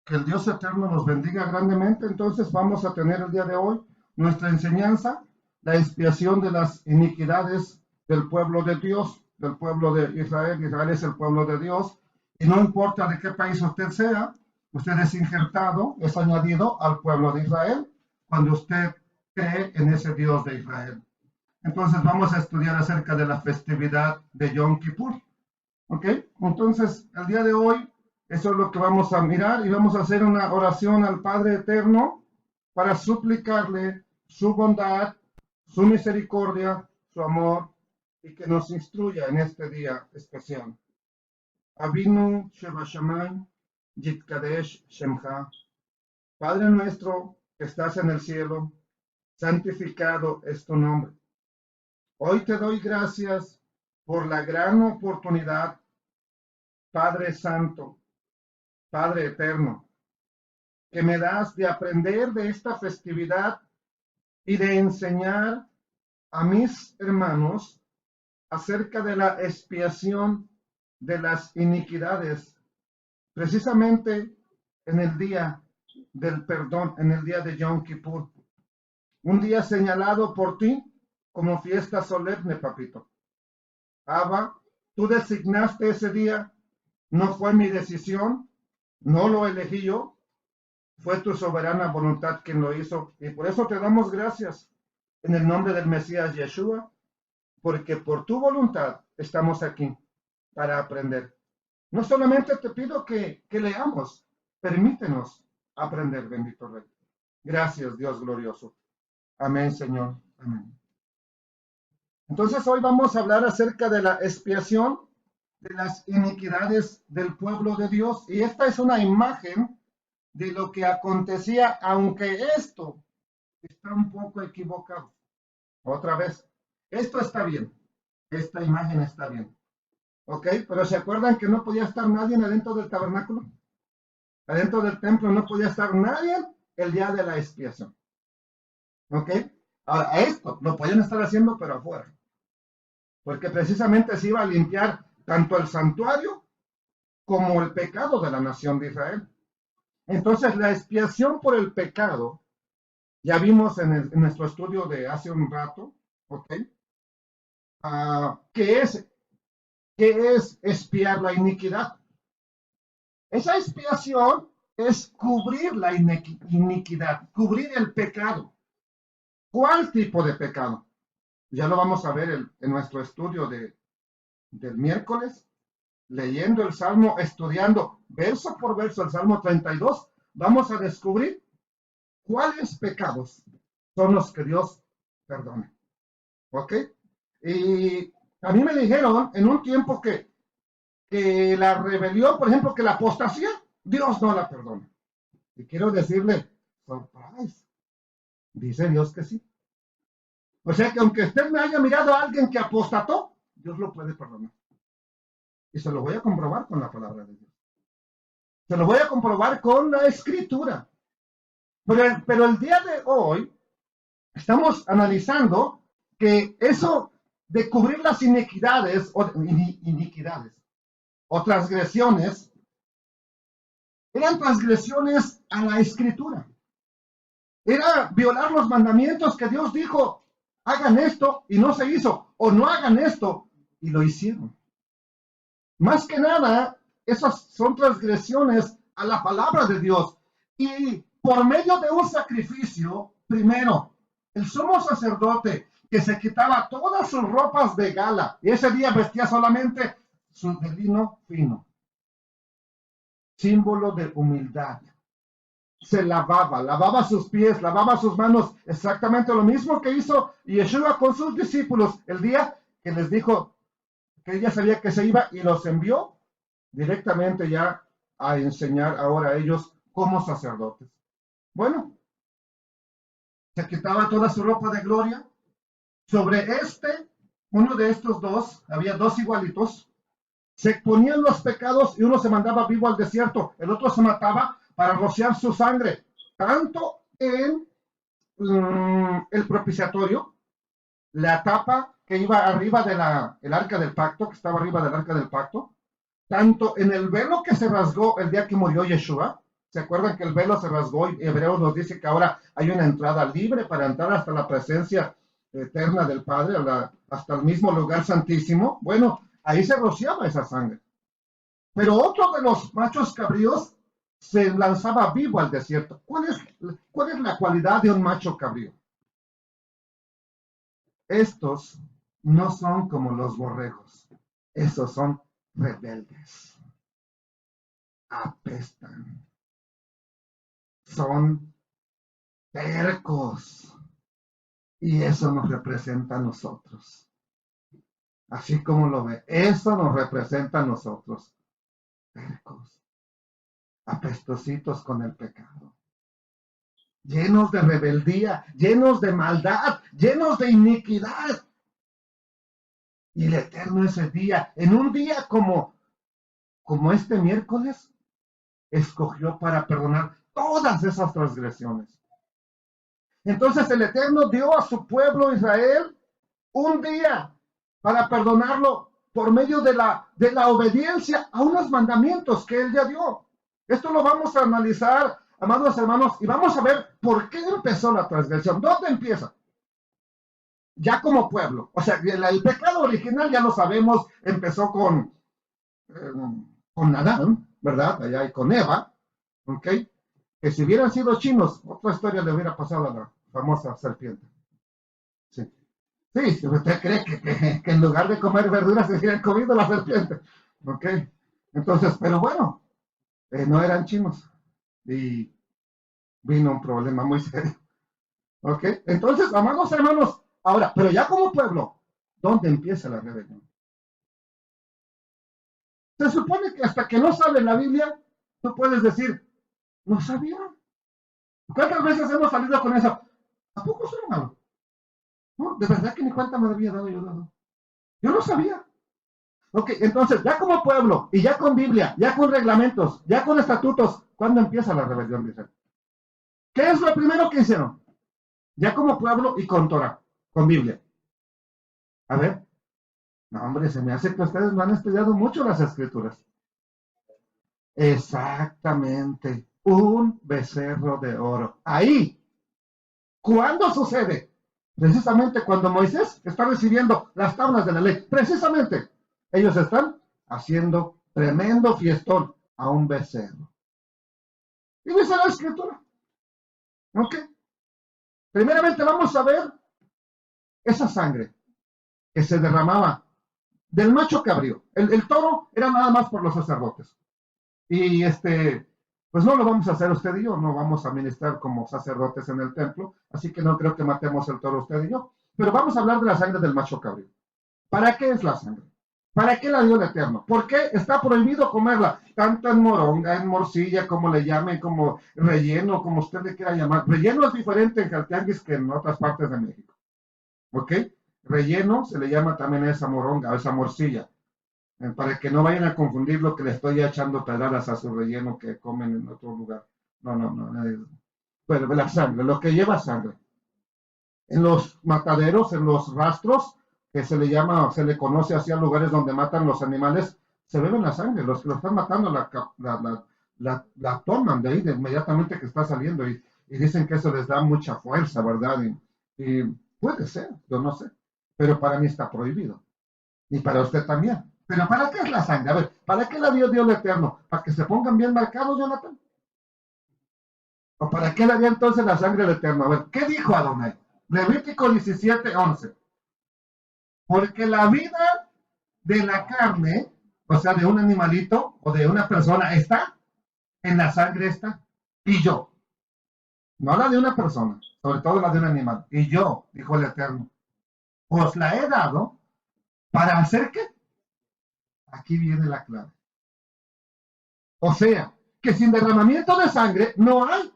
Que el Dios eterno nos bendiga grandemente. Entonces vamos a tener el día de hoy nuestra enseñanza, la expiación de las iniquidades del pueblo de Dios, del pueblo de Israel. Israel es el pueblo de Dios. Y no importa de qué país usted sea, usted es injertado, es añadido al pueblo de Israel cuando usted cree en ese Dios de Israel. Entonces vamos a estudiar acerca de la festividad de Yom Kippur. ¿Ok? Entonces, el día de hoy, eso es lo que vamos a mirar y vamos a hacer una oración al Padre Eterno para suplicarle su bondad, su misericordia, su amor y que nos instruya en este día especial. Avinu Shebashamayim Yitkadesh Shemcha. Padre nuestro que estás en el cielo, santificado es tu nombre. Hoy te doy gracias por la gran oportunidad, Padre Santo, Padre Eterno, que me das de aprender de esta festividad y de enseñar a mis hermanos acerca de la expiación de las iniquidades, precisamente en el día del perdón, en el día de Yom Kippur, un día señalado por ti como fiesta solemne, papito. Abba, tú designaste ese día, no fue mi decisión, no lo elegí yo, fue tu soberana voluntad quien lo hizo. Y por eso te damos gracias en el nombre del Mesías Yeshua, porque por tu voluntad estamos aquí para aprender. No solamente te pido que leamos, permítenos aprender, bendito Rey. Gracias, Dios glorioso. Amén, Señor. Amén. Entonces hoy vamos a hablar acerca de la expiación de las iniquidades del pueblo de Dios. Y esta es una imagen de lo que acontecía, aunque esto está un poco equivocado. Otra vez, esto está bien, esta imagen está bien, ¿ok? Pero ¿se acuerdan que no podía estar nadie adentro del tabernáculo? Adentro del templo no podía estar nadie el día de la expiación, ¿ok? Ahora, esto lo podían estar haciendo, pero afuera, porque precisamente se iba a limpiar tanto el santuario como el pecado de la nación de Israel. Entonces, la expiación por el pecado, ya vimos en nuestro estudio de hace un rato, ¿ok? ¿Qué es expiar la iniquidad? Esa expiación es cubrir la iniquidad, cubrir el pecado. ¿Cuál tipo de pecado? Ya lo vamos a ver en nuestro estudio del miércoles, leyendo el Salmo, estudiando verso por verso el Salmo 32, vamos a descubrir cuáles pecados son los que Dios perdona. ¿Ok? Y a mí me dijeron en un tiempo que la rebelión, por ejemplo, que la apostasía, Dios no la perdona. Y quiero decirle, surprise, dice Dios que sí. O sea que aunque usted me haya mirado a alguien que apostató, Dios lo puede perdonar. Y se lo voy a comprobar con la palabra de Dios. Se lo voy a comprobar con la escritura. Pero el día de hoy estamos analizando que eso de cubrir las iniquidades o transgresiones eran transgresiones a la escritura. Era violar los mandamientos que Dios dijo, hagan esto y no se hizo, o no hagan esto y lo hicieron. Más que nada, esas son transgresiones a la palabra de Dios. Y por medio de un sacrificio, primero, el sumo sacerdote que se quitaba todas sus ropas de gala y ese día vestía solamente su de lino fino, símbolo de humildad. Se lavaba sus pies, lavaba sus manos, exactamente lo mismo que hizo Yeshua con sus discípulos el día que les dijo que ella sabía que se iba y los envió directamente ya a enseñar ahora a ellos como sacerdotes. Bueno, se quitaba toda su ropa de gloria. Sobre uno de estos dos, había dos igualitos, se ponían los pecados y uno se mandaba vivo al desierto, el otro se mataba para rociar su sangre, tanto en el propiciatorio, la tapa que iba arriba el arca del pacto, que estaba arriba del arca del pacto, tanto en el velo que se rasgó el día que murió Yeshua. ¿Se acuerdan que el velo se rasgó y Hebreos nos dice que ahora hay una entrada libre para entrar hasta la presencia eterna del Padre, hasta el mismo lugar santísimo? Bueno, ahí se rociaba esa sangre. Pero otro de los machos cabríos se lanzaba vivo al desierto. ¿Cuál es la cualidad de un macho cabrío? Estos no son como los borregos. Esos son rebeldes. Apestan. Son tercos. Y eso nos representa a nosotros. Así como lo ve, eso nos representa a nosotros. Tercos. Apestositos con el pecado. Llenos de rebeldía, llenos de maldad, llenos de iniquidad. Y el Eterno ese día, en un día como este miércoles, escogió para perdonar todas esas transgresiones. Entonces el Eterno dio a su pueblo Israel un día para perdonarlo por medio de la obediencia a unos mandamientos que él ya dio. Esto lo vamos a analizar, amados hermanos, y vamos a ver por qué empezó la transgresión. ¿Dónde empieza? Ya como pueblo. O sea, el pecado original ya lo sabemos, empezó con Adán, ¿verdad? Allá y con Eva, ¿ok? Que si hubieran sido chinos, otra historia le hubiera pasado a la famosa serpiente. Sí. Sí, si usted cree que en lugar de comer verduras se hubieran comido la serpiente, ¿ok? Entonces, pero bueno, no eran chinos y vino un problema muy serio, ¿ok? Entonces, amados hermanos, ahora, pero ya como pueblo, ¿dónde empieza la rebelión? Se supone que hasta que no sabe la Biblia, tú puedes decir, no sabía. ¿Cuántas veces hemos salido con eso? ¿A poco soy malo? No, de verdad que ni cuenta me había dado yo. Yo no sabía. Ok, entonces, ya como pueblo, y ya con Biblia, ya con reglamentos, ya con estatutos, ¿cuándo empieza la rebelión de Israel? ¿Qué es lo primero que hicieron? Ya como pueblo y con Torah, con Biblia. A ver, no, hombre, se me hace que ustedes no han estudiado mucho las escrituras. Exactamente, un becerro de oro. Ahí, ¿cuándo sucede? Precisamente cuando Moisés está recibiendo las tablas de la ley. Precisamente, ellos están haciendo tremendo fiestón a un becerro. Y dice la escritura. ¿Ok? Primeramente vamos a ver esa sangre que se derramaba del macho cabrío. El toro era nada más por los sacerdotes. Y pues no lo vamos a hacer usted y yo, no vamos a ministrar como sacerdotes en el templo, así que no creo que matemos el toro usted y yo. Pero vamos a hablar de la sangre del macho cabrío. ¿Para qué es la sangre? ¿Para qué la dio el Eterno? ¿Por qué está prohibido comerla? Tanto en moronga, en morcilla, como le llamen, como relleno, como usted le quiera llamar. Relleno es diferente en Jaltianguis que en otras partes de México. ¿Ok? Relleno se le llama también a esa moronga, a esa morcilla. Para que no vayan a confundir lo que le estoy echando pedradas a su relleno que comen en otro lugar. No. Bueno, la sangre, lo que lleva sangre. En los mataderos, en los rastros, que se le llama, se le conoce hacia lugares donde matan los animales, se beben la sangre. Los que lo están matando la toman de ahí de inmediatamente que está saliendo y dicen que eso les da mucha fuerza, ¿verdad? Y puede ser, yo no sé, pero para mí está prohibido. Y para usted también. ¿Pero para qué es la sangre? A ver, ¿para qué la dio Dios Eterno? ¿Para que se pongan bien marcados, Jonathan? ¿O para qué la dio entonces la sangre del Eterno? A ver, ¿qué dijo Adonai? Levítico 17:11. Porque la vida de la carne, o sea, de un animalito o de una persona, está en la sangre esta. Y yo, no la de una persona, sobre todo la de un animal. Y yo, dijo el Eterno, os la he dado para hacer qué. Aquí viene la clave. O sea, que sin derramamiento de sangre no hay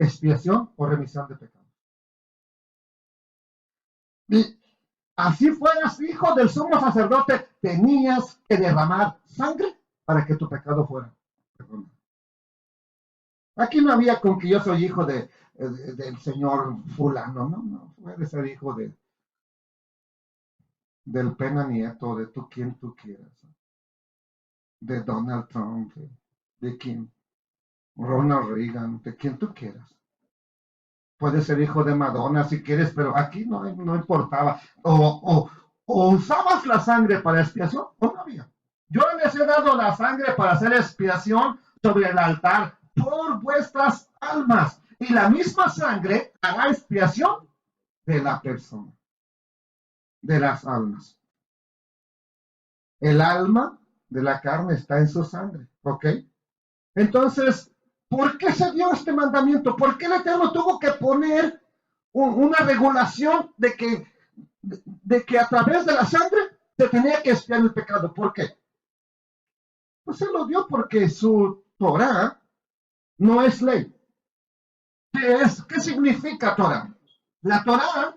expiación o remisión de pecados. Y así fueras hijo del sumo sacerdote, tenías que derramar sangre para que tu pecado fuera perdonado. Aquí no había con que yo soy hijo del señor fulano, no, puede ser hijo del Pena Nieto, de quien tú quieras, de Donald Trump, de quien, Ronald Reagan, de quien tú quieras. Puede ser hijo de Madonna si quieres, pero aquí no importaba. O usabas la sangre para expiación o no había. Yo les he dado la sangre para hacer expiación sobre el altar por vuestras almas. Y la misma sangre hará expiación de la persona, de las almas. El alma de la carne está en su sangre, ¿ok? Entonces, ¿por qué se dio este mandamiento? ¿Por qué el Eterno tuvo que poner una regulación de que a través de la sangre se tenía que expiar el pecado? ¿Por qué? Pues se lo dio porque su Torah no es ley. ¿Qué significa Torah? La Torah,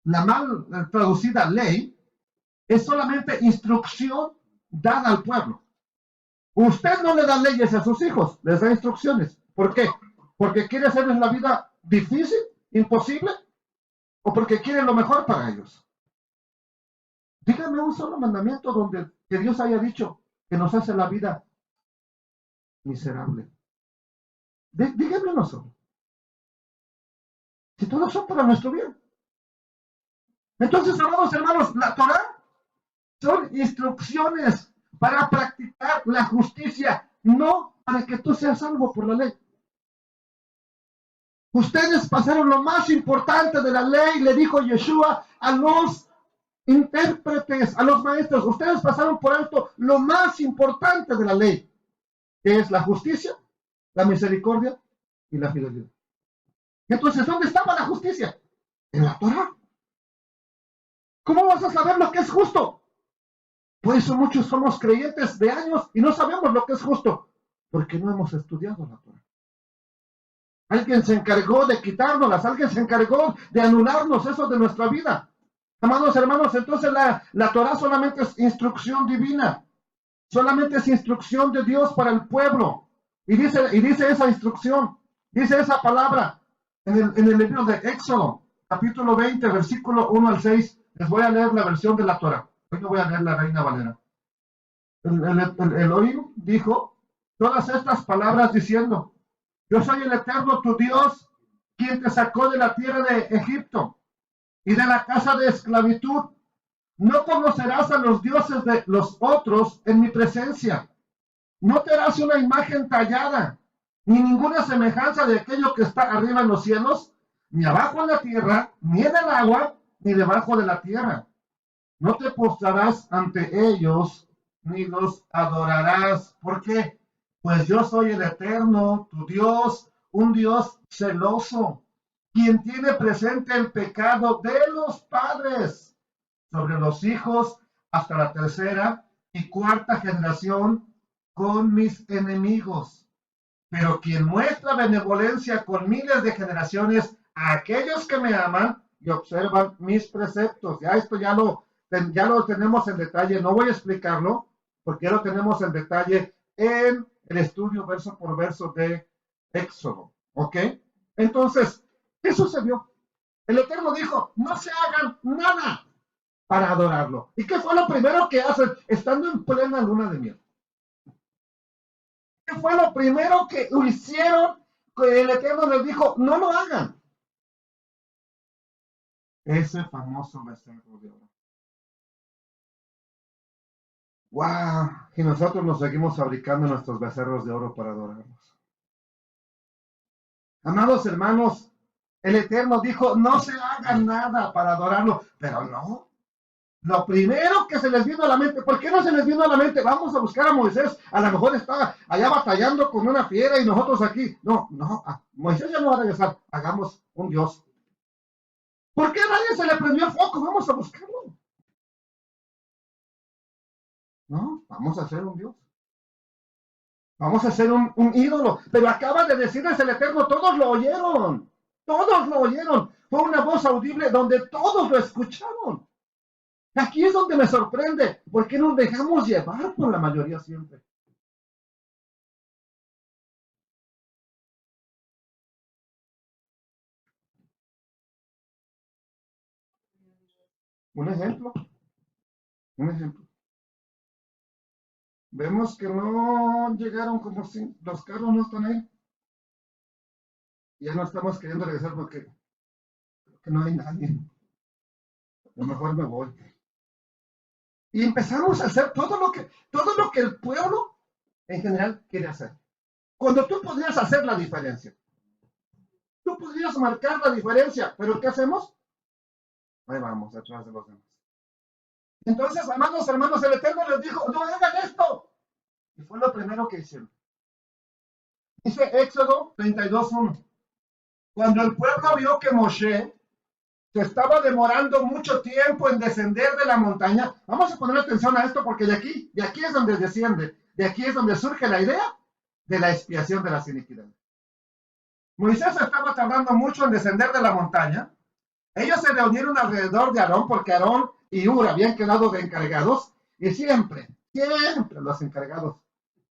la mal traducida ley, es solamente instrucción dada al pueblo. Usted no le da leyes a sus hijos, les da instrucciones. ¿Por qué? ¿Porque quiere hacerles la vida difícil, imposible? ¿O porque quiere lo mejor para ellos? Dígame un solo mandamiento donde que Dios haya dicho que nos hace la vida miserable. Dígame uno solo. Si todos son para nuestro bien. Entonces, amados hermanos, la Torah son instrucciones para practicar la justicia, no para que tú seas salvo por la ley. Ustedes pasaron lo más importante de la ley, le dijo Yeshua a los intérpretes, a los maestros. Ustedes pasaron por alto lo más importante de la ley, que es la justicia, la misericordia y la fidelidad. Entonces, ¿dónde estaba la justicia? En la Torah. ¿Cómo vas a saber lo que es justo? Por eso muchos somos creyentes de años y no sabemos lo que es justo, porque no hemos estudiado la Torah. Alguien se encargó de quitárnoslas, alguien se encargó de anularnos eso de nuestra vida. Amados hermanos, entonces la Torah solamente es instrucción divina, solamente es instrucción de Dios para el pueblo. Y dice esa instrucción, dice esa palabra en el libro de Éxodo, capítulo 20, versículo 1 al 6. Les voy a leer la versión de la Torah. Hoy no voy a leer la Reina Valera. El Elohim dijo todas estas palabras diciendo: yo soy el Eterno tu Dios, quien te sacó de la tierra de Egipto y de la casa de esclavitud. No conocerás a los dioses de los otros en mi presencia. No te harás una imagen tallada, ni ninguna semejanza de aquello que está arriba en los cielos, ni abajo en la tierra, ni en el agua, ni debajo de la tierra. No te postrarás ante ellos, ni los adorarás. ¿Por qué? Pues yo soy el Eterno, tu Dios, un Dios celoso, quien tiene presente el pecado de los padres sobre los hijos hasta la tercera y cuarta generación con mis enemigos. Pero quien muestra benevolencia con miles de generaciones a aquellos que me aman y observan mis preceptos. Ya esto ya lo tenemos en detalle, no voy a explicarlo, porque ya lo tenemos en detalle en el estudio verso por verso de Éxodo, ¿ok? Entonces, ¿qué sucedió? El Eterno dijo, no se hagan nada para adorarlo. ¿Y qué fue lo primero que hacen estando en plena luna de miel? ¿Qué fue lo primero que hicieron? Que el Eterno les dijo, no lo hagan. Ese famoso becerro de oro. ¡Wow! Y nosotros nos seguimos fabricando nuestros becerros de oro para adorarlos. Amados hermanos, el Eterno dijo, no se hagan nada para adorarlo, pero no. Lo primero que se les vino a la mente, ¿por qué no se les vino a la mente? Vamos a buscar a Moisés, a lo mejor está allá batallando con una fiera y nosotros aquí. No, Moisés ya no va a regresar, hagamos un Dios. ¿Por qué a nadie se le prendió el foco? Vamos a buscarlo. No, vamos a hacer un Dios. Vamos a hacer un ídolo. Pero acaba de decirles el Eterno, todos lo oyeron. Todos lo oyeron. Fue una voz audible donde todos lo escucharon. Aquí es donde me sorprende. ¿Por qué nos dejamos llevar por la mayoría siempre? Un ejemplo. Un ejemplo. Vemos que no llegaron como si los carros no están ahí. Ya no estamos queriendo regresar porque no hay nadie. A lo mejor me voy. Y empezamos a hacer todo lo que el pueblo en general quiere hacer. Cuando tú podrías hacer la diferencia. Tú podrías marcar la diferencia, pero ¿qué hacemos? Ahí vamos, atrás de los demás. Entonces, hermanos, el Eterno les dijo, no hagan esto. Y fue lo primero que hicieron. Dice Éxodo 32:1. Cuando el pueblo vio que Moshe se estaba demorando mucho tiempo en descender de la montaña, vamos a poner atención a esto porque de aquí es donde desciende, de aquí es donde surge la idea de la expiación de las iniquidades. Moisés estaba tardando mucho en descender de la montaña. Ellos se reunieron alrededor de Aarón porque Aarón y Ur habían quedado de encargados y siempre los encargados,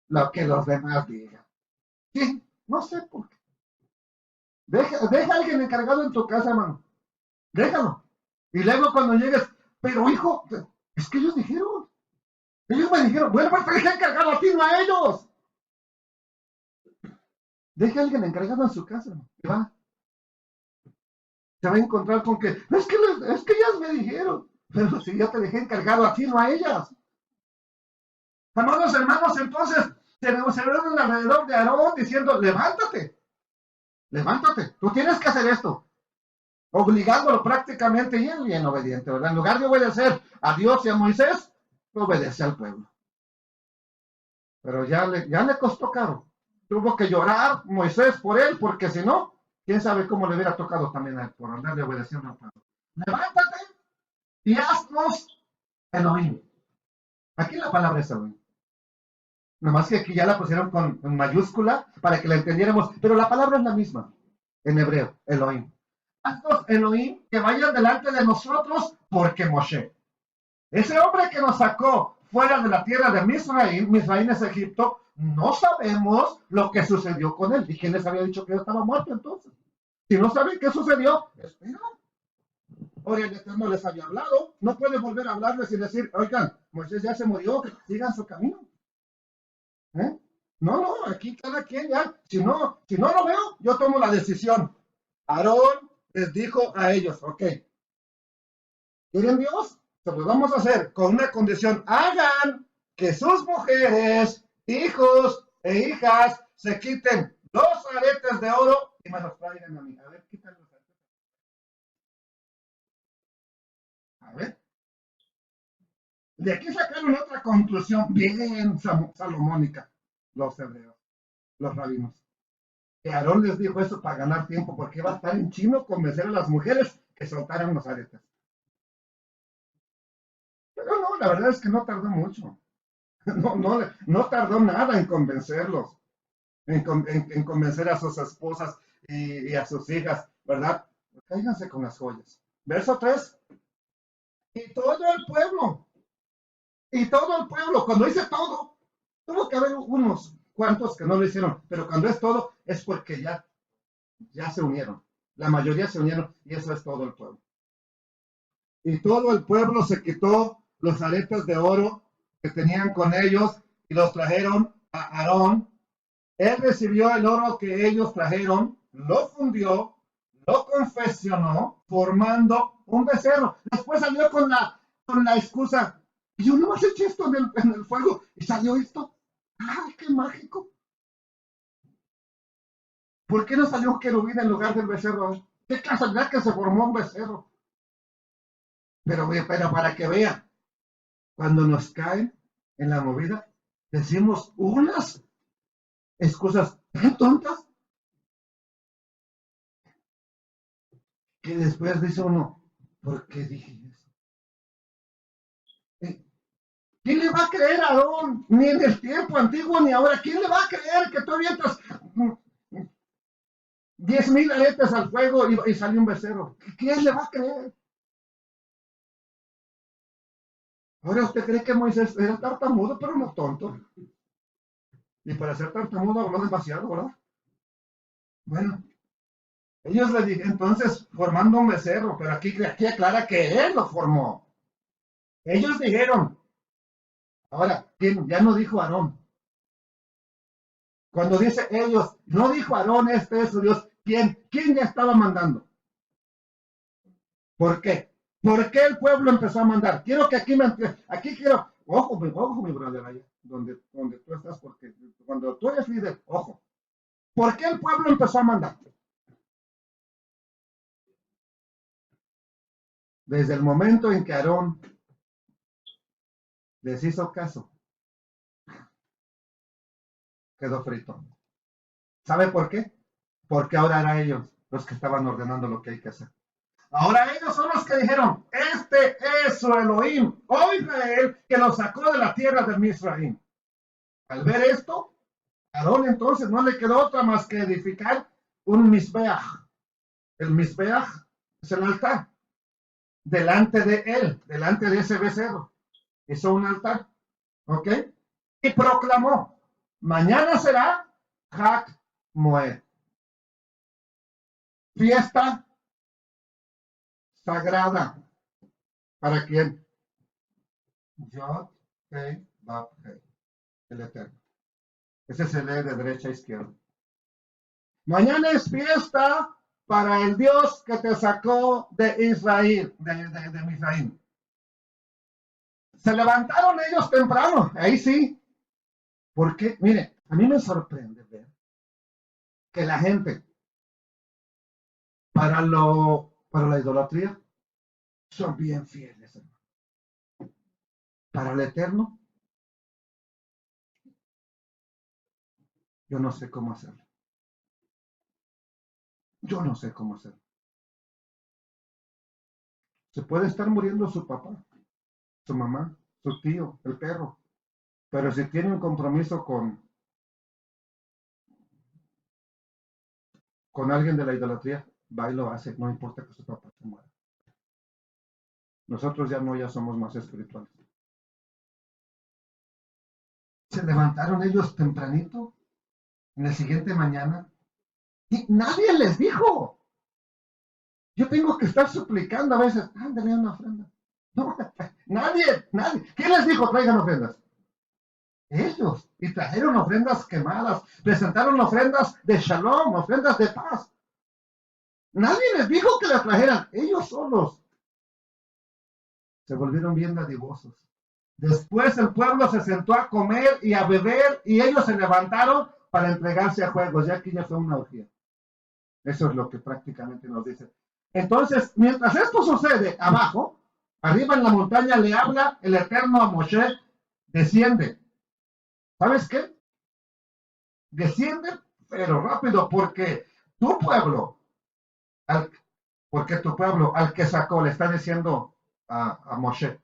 lo que los demás digan. Sí, no sé por qué. Deja a alguien encargado en tu casa, hermano. Déjalo. Y luego cuando llegues, pero hijo, es que ellos me dijeron, bueno, pues te dejé encargado a ti, no a ellos. Deja a alguien encargado en su casa, hermano. Se va a encontrar con que, es que ellas me dijeron, pero si yo te dejé encargado a ti, no a ellas. Hermanos, entonces se reúnen alrededor de Aarón diciendo, levántate, tú tienes que hacer esto, obligándolo prácticamente y él bien obediente, ¿verdad? En lugar de obedecer a Dios y a Moisés, obedece al pueblo. Pero ya le costó caro. Tuvo que llorar Moisés por él, porque si no, quién sabe cómo le hubiera tocado también a él por andarle obedeciendo al pueblo. Levántate y haznos Elohim. Aquí la palabra es Elohim. Nomás que aquí ya la pusieron con mayúscula para que la entendiéramos, pero la palabra es la misma en hebreo, Elohim. Haznos Elohim que vayan delante de nosotros porque Moshe, ese hombre que nos sacó fuera de la tierra de Misraim es Egipto, no sabemos lo que sucedió con él. ¿Y quién les había dicho que él estaba muerto entonces? Si no saben qué sucedió, espera. Ahora el Eterno les había hablado, no puede volver a hablarles y decir, oigan, Moisés ya se murió, sigan su camino. ¿Eh? No, aquí cada quien ya, si no lo veo, yo tomo la decisión. Aarón les dijo a ellos, ok, ¿quieren Dios? Se los vamos a hacer con una condición, hagan que sus mujeres, hijos e hijas se quiten 2 aretes de oro y me los traigan a mí. A ver, quitan los aretes. A ver. De aquí sacaron otra conclusión bien salomónica, los hebreos, los rabinos. Que Aarón les dijo eso para ganar tiempo, porque iba a estar en chino convencer a las mujeres que soltaran los aretes. Pero no, la verdad es que no tardó mucho. No tardó nada en convencerlos, en convencer a sus esposas y a sus hijas, ¿verdad? Cáiganse con las joyas. Verso 3. Y todo el pueblo, cuando dice todo, tuvo que haber unos cuantos que no lo hicieron, pero cuando es todo, es porque ya se unieron. La mayoría se unieron y eso es todo el pueblo. Y todo el pueblo se quitó los aretes de oro que tenían con ellos y los trajeron a Aarón. Él recibió el oro que ellos trajeron, lo fundió, lo confeccionó, formando un becerro. Después salió con la excusa, yo no más eché esto en el fuego y salió esto. ¡Ay, qué mágico! ¿Por qué no salió un querubín en lugar del becerro? ¡Qué casualidad que se formó un becerro! Pero para que vean, cuando nos caen en la movida, decimos unas excusas tan tontas que después dice uno, ¿por qué dije eso? ¿Qué ¿Quién le va a creer a Aarón? Ni en el tiempo antiguo ni ahora. ¿Quién le va a creer que tú avientas 10,000 aretes al fuego y salió un becerro? ¿Quién le va a creer? Ahora usted cree que Moisés era tartamudo, pero no tonto. Y para ser tartamudo habló demasiado, ¿verdad? Bueno, ellos le dijeron, entonces, formando un becerro, pero aquí aclara que él lo formó. Ellos dijeron, ahora, ¿quién? Ya no dijo Aarón. Cuando dice ellos, no dijo Aarón, este es su Dios. ¿Quién? ¿Quién ya estaba mandando? ¿Por qué? ¿Por qué el pueblo empezó a mandar? Quiero que aquí quiero, ojo, mi brother, allá, donde tú estás, porque cuando tú eres líder, ojo. ¿Por qué el pueblo empezó a mandar? Desde el momento en que Aarón les hizo caso, quedó frito. ¿Sabe por qué? Porque ahora eran ellos los que estaban ordenando lo que hay que hacer. Ahora ellos son los que dijeron, este es su Elohim, o Israel, que lo sacó de la tierra de Misraim. Al ver esto, Aarón entonces no le quedó otra más que edificar un Mizbeach. El Mizbeach es el altar. Delante de él, delante de ese becerro. Hizo un altar. ¿Ok? Y proclamó, mañana será Hak Moed. Fiesta sagrada. ¿Para quién? Yod, Hei, Vav, Hei. El Eterno. Ese se lee de derecha a izquierda. Mañana es fiesta para el Dios que te sacó de Israel, de Misraim. Se levantaron ellos temprano, ahí sí. Porque, mire, a mí me sorprende ver que la gente, para la idolatría, son bien fieles, hermano. Para el Eterno, yo no sé cómo hacerlo. Yo no sé cómo hacerlo. Se puede estar muriendo su papá, su mamá, su tío, el perro, pero si tiene un compromiso con alguien de la idolatría, va y lo hace, no importa que su papá se muera. Nosotros ya somos más espirituales. Se levantaron ellos tempranito, en el siguiente mañana, y nadie les dijo. Yo tengo que estar suplicando a veces, ándale una ofrenda. No, nadie. ¿Quién les dijo traigan ofrendas? Ellos. Y trajeron ofrendas quemadas, presentaron ofrendas de shalom, ofrendas de paz. Nadie les dijo que las trajeran, ellos solos. Se volvieron bien dadivosos. Después el pueblo se sentó a comer y a beber y ellos se levantaron para entregarse a juegos. Ya aquí ya fue una orgía. Eso es lo que prácticamente nos dice. Entonces, mientras esto sucede abajo, arriba en la montaña le habla el Eterno a Moshe, desciende. ¿Sabes qué? Desciende, pero rápido, porque tu pueblo, al que sacó, le está diciendo a Moshe,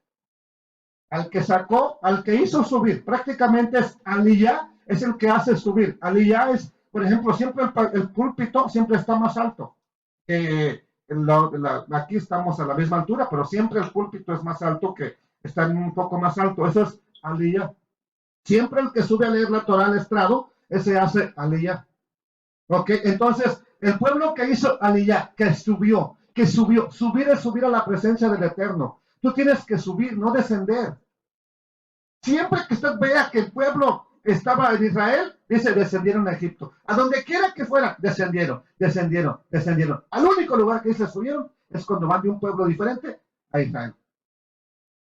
al que sacó, al que hizo subir, prácticamente es Aliyah, es el que hace subir. Aliyah es, por ejemplo, siempre el púlpito siempre está más alto. Aquí estamos a la misma altura, pero siempre el púlpito es más alto que está un poco más alto. Eso es Aliyah. Siempre el que sube a leer la Torah al estrado, ese hace Aliyah. Ok, entonces, el pueblo que hizo Aliyah, que subió, subir es subir a la presencia del Eterno. Tú tienes que subir, no descender. Siempre que usted vea que el pueblo estaba en Israel, dice, descendieron a Egipto. A donde quiera que fuera, descendieron. Al único lugar que dice subieron es cuando van de un pueblo diferente a Israel.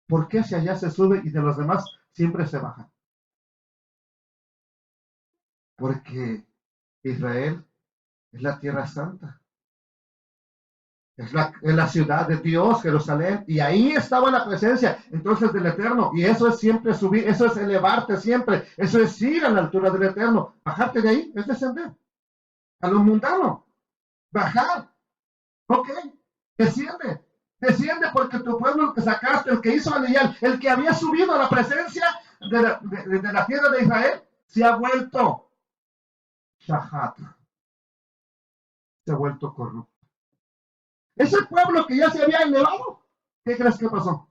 ¿Por qué hacia allá se sube y de los demás siempre se baja? Porque Israel es la tierra santa. Es la ciudad de Dios, Jerusalén, y ahí estaba la presencia entonces del Eterno, y eso es siempre subir, eso es elevarte siempre, eso es ir a la altura del Eterno. Bajarte de ahí es descender a lo mundano, bajar, ok, desciende, Desciende porque tu pueblo, el que sacaste, el que hizo Eliel, el que había subido a la presencia de la tierra de Israel, se ha vuelto Shahat, se ha vuelto corrupto. Ese pueblo que ya se había elevado, ¿qué crees que pasó?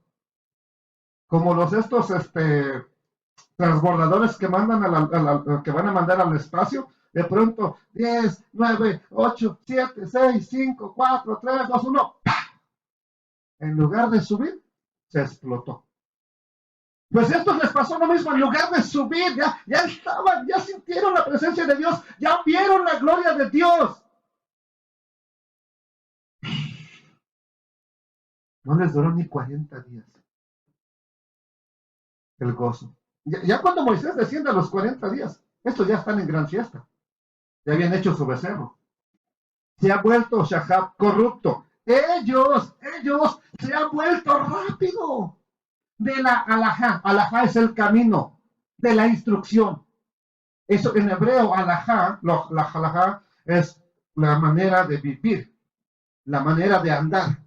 Como estos transbordadores que mandan que van a mandar al espacio, de pronto 10, 9, 8, 7, 6, 5, 4, 3, 2, 1, en lugar de subir, se explotó. Pues esto les pasó lo mismo, en lugar de subir, ya estaban, ya sintieron la presencia de Dios, ya vieron la gloria de Dios. No les duró ni 40 días el gozo. Ya cuando Moisés desciende a los 40 días, estos ya están en gran fiesta. Ya habían hecho su becerro. Se ha vuelto Shahab corrupto. Ellos se han vuelto rápido. De la alajá. Alajá es el camino de la instrucción. Eso en hebreo, alajá, la alajá es la manera de vivir, la manera de andar.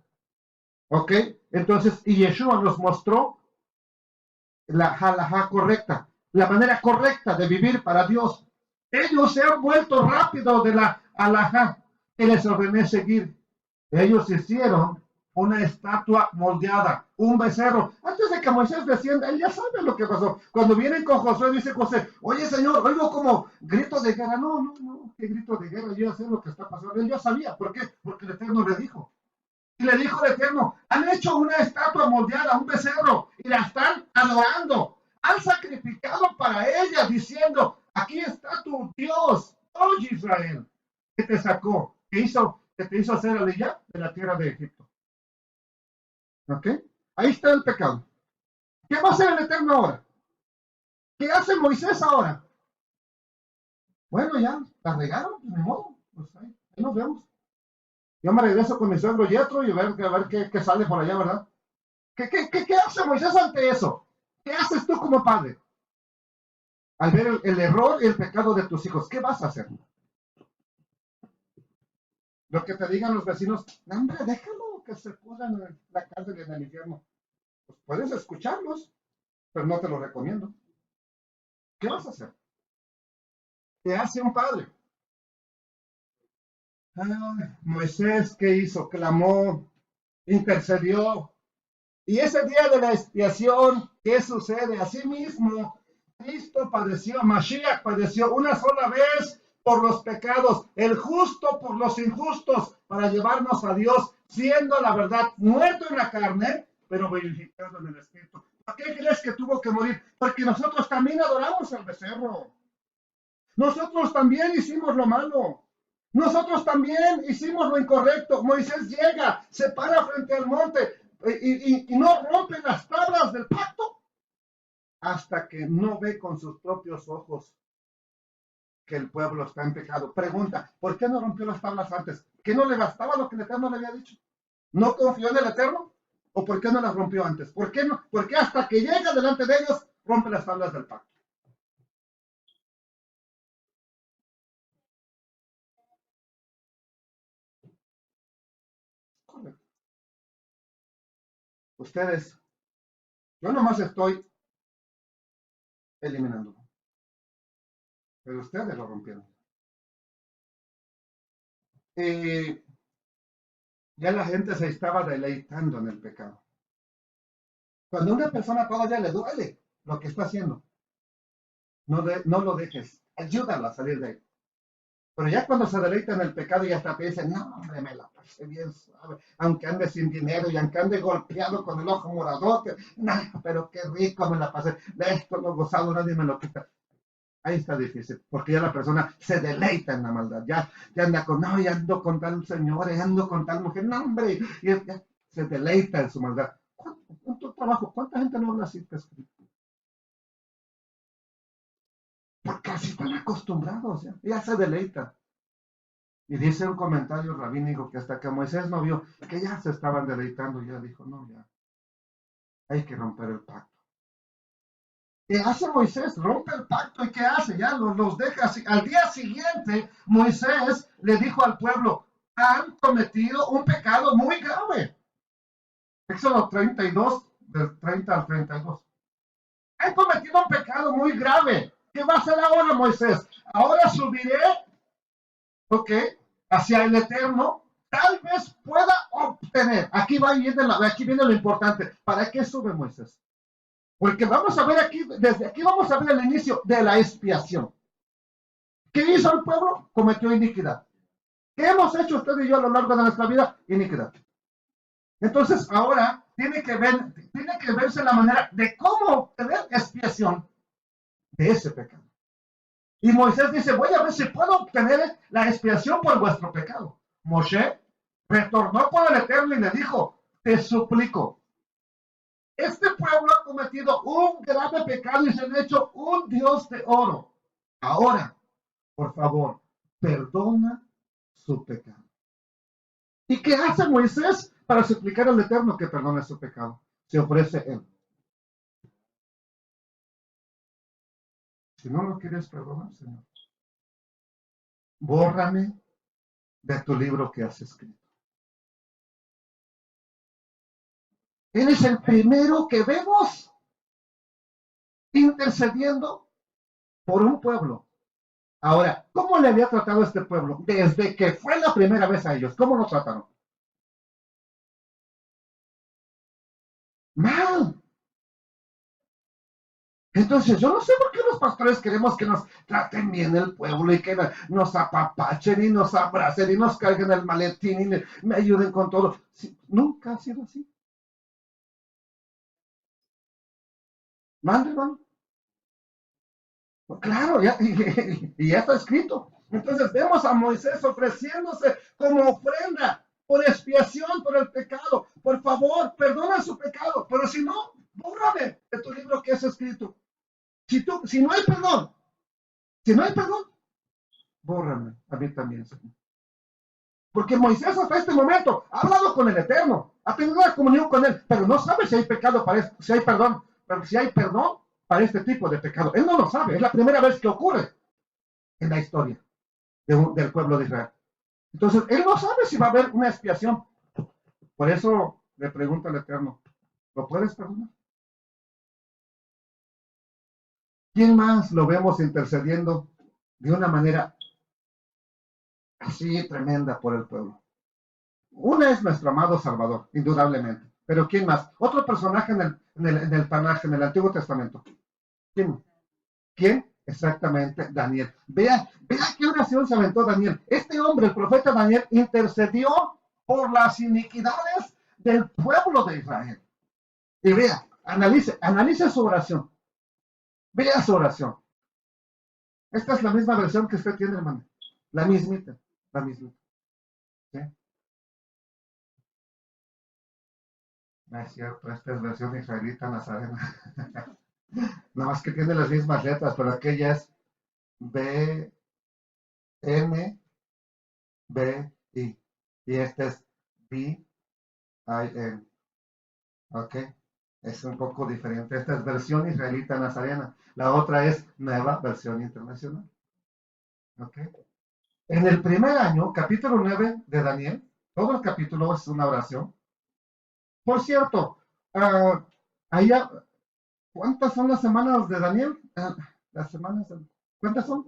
¿Ok? Entonces, y Yeshua nos mostró la halajá correcta, la manera correcta de vivir para Dios. Ellos se han vuelto rápido de la halajá que les ordené seguir. Ellos hicieron una estatua moldeada, un becerro. Antes de que Moisés descienda, él ya sabe lo que pasó. Cuando vienen con Josué, dice José, oye Señor, oigo como grito de guerra. No, qué grito de guerra, yo ya sé lo que está pasando. Él ya sabía, ¿por qué? Porque el Eterno le dijo. Y le dijo el Eterno, han hecho una estatua moldeada, un becerro, y la están adorando. Han sacrificado para ella, diciendo, aquí está tu Dios, oh Israel, que te sacó, que te hizo hacer aliyá de la tierra de Egipto. ¿Ok? Ahí está el pecado. ¿Qué va a hacer el Eterno ahora? ¿Qué hace Moisés ahora? Bueno, ya, la regaron, pues ni modo, pues ahí nos vemos. Yo me regreso con mi suegro Yetro y a ver qué sale por allá, ¿verdad? ¿Qué hace Moisés ante eso? ¿Qué haces tú como padre? Al ver el error y el pecado de tus hijos, ¿qué vas a hacer? Lo que te digan los vecinos, no, hombre, déjalo que se pudran en la cárcel y en el infierno. Pues puedes escucharlos, pero no te lo recomiendo. ¿Qué vas a hacer? ¿Qué hace un padre? Moisés, ¿qué hizo? Clamó, intercedió. Y ese día de la expiación, ¿qué sucede? Asimismo, Cristo padeció, Mashiach padeció una sola vez por los pecados, el justo por los injustos, para llevarnos a Dios, siendo la verdad muerto en la carne, pero vivificado en el espíritu. ¿Por qué crees que tuvo que morir? Porque nosotros también adoramos al becerro. Nosotros también hicimos lo malo. Nosotros también hicimos lo incorrecto. Moisés llega, se para frente al monte y no rompe las tablas del pacto hasta que no ve con sus propios ojos que el pueblo está en pecado. Pregunta, ¿por qué no rompió las tablas antes? ¿Que no le bastaba lo que el Eterno le había dicho? ¿No confió en el Eterno? ¿O por qué no las rompió antes? ¿Por qué no? Porque hasta que llega delante de ellos, rompe las tablas del pacto. Correcto. Ustedes, yo nomás estoy eliminándolo. Pero ustedes lo rompieron. Ya la gente se estaba deleitando en el pecado. Cuando a una persona todavía le duele lo que está haciendo, no lo dejes, ayúdalo a salir de ahí. Pero ya cuando se deleita en el pecado y hasta te dicen, no, hombre, me la pasé bien suave, aunque ande sin dinero y aunque ande golpeado con el ojo moradote, no, pero qué rico me la pasé, de esto lo gozado, nadie me lo quita. Ahí está difícil, porque ya la persona se deleita en la maldad, ya anda con, no, ya ando con tal señor, ya ando con tal mujer, no, hombre, y ya se deleita en su maldad. ¿Cuánto trabajo? ¿Cuánta gente no habla así? Porque así están acostumbrados, ya se deleita. Y dice un comentario rabínico que hasta que Moisés no vio que ya se estaban deleitando, ya dijo, no, ya, hay que romper el pacto. ¿Qué hace Moisés? Rompe el pacto y ¿qué hace? Ya los deja así. Al día siguiente, Moisés le dijo al pueblo, han cometido un pecado muy grave. Éxodo 32, del 30 al 32. Han cometido un pecado muy grave. ¿Qué va a hacer ahora, Moisés? Ahora subiré, ¿ok? Hacia el Eterno. Tal vez pueda obtener. Aquí viene lo importante. ¿Para qué sube Moisés? Porque vamos a ver aquí, desde aquí vamos a ver el inicio de la expiación. ¿Qué hizo el pueblo? Cometió iniquidad. ¿Qué hemos hecho usted y yo a lo largo de nuestra vida? Iniquidad. Entonces ahora tiene que verse la manera de cómo obtener expiación de ese pecado. Y Moisés dice, voy a ver si puedo obtener la expiación por vuestro pecado. Moshe retornó con el Eterno y le dijo, te suplico, este pueblo ha cometido un grave pecado y se han hecho un Dios de oro. Ahora, por favor, perdona su pecado. ¿Y qué hace Moisés para suplicar al Eterno que perdone su pecado? Se ofrece él. Si no lo quieres perdonar, Señor, bórrame de tu libro que has escrito. Él es el primero que vemos intercediendo por un pueblo. Ahora, ¿cómo le había tratado a este pueblo? Desde que fue la primera vez a ellos, ¿cómo lo trataron? Mal. Entonces, yo no sé por qué los pastores queremos que nos traten bien el pueblo y que nos apapachen y nos abracen y nos carguen el maletín y me ayuden con todo. Sí, nunca ha sido así. ¿Mande, hermano? Pues claro, y ya está escrito. Entonces vemos a Moisés ofreciéndose como ofrenda por expiación por el pecado. Por favor, perdona su pecado, pero si no, bórrame de tu libro que es escrito. Si no hay perdón, bórrame a mí también, Señor. Porque Moisés hasta este momento ha hablado con el Eterno, ha tenido una comunión con él, pero no sabe si hay pecado para esto, si hay perdón, pero si hay perdón para este tipo de pecado. Él no lo sabe, es la primera vez que ocurre en la historia del pueblo de Israel. Entonces, él no sabe si va a haber una expiación. Por eso le pregunta al Eterno, ¿lo puedes perdonar? ¿Quién más lo vemos intercediendo de una manera así tremenda por el pueblo? Una es nuestro amado Salvador, indudablemente. Pero ¿quién más? Otro personaje en el Tanaj, en el Antiguo Testamento. ¿Quién? ¿Quién? Exactamente, Daniel. Vea qué oración se aventó Daniel. Este hombre, el profeta Daniel, intercedió por las iniquidades del pueblo de Israel. Y vea, analice su oración. Vea su oración. Esta es la misma versión que usted tiene, hermano. La mismita. ¿Sí? No es cierto, esta es versión israelita nazarena. Nada más que tiene las mismas letras, pero aquella es B, N, B, I. Y este es B, I, N. ¿Ok? Es un poco diferente. Esta es versión israelita nazarena. La otra es nueva versión internacional. ¿Ok? En el primer año, capítulo 9 de Daniel, todo el capítulo es una oración. Por cierto, allá, ¿cuántas son las semanas de Daniel? Las semanas, ¿cuántas son?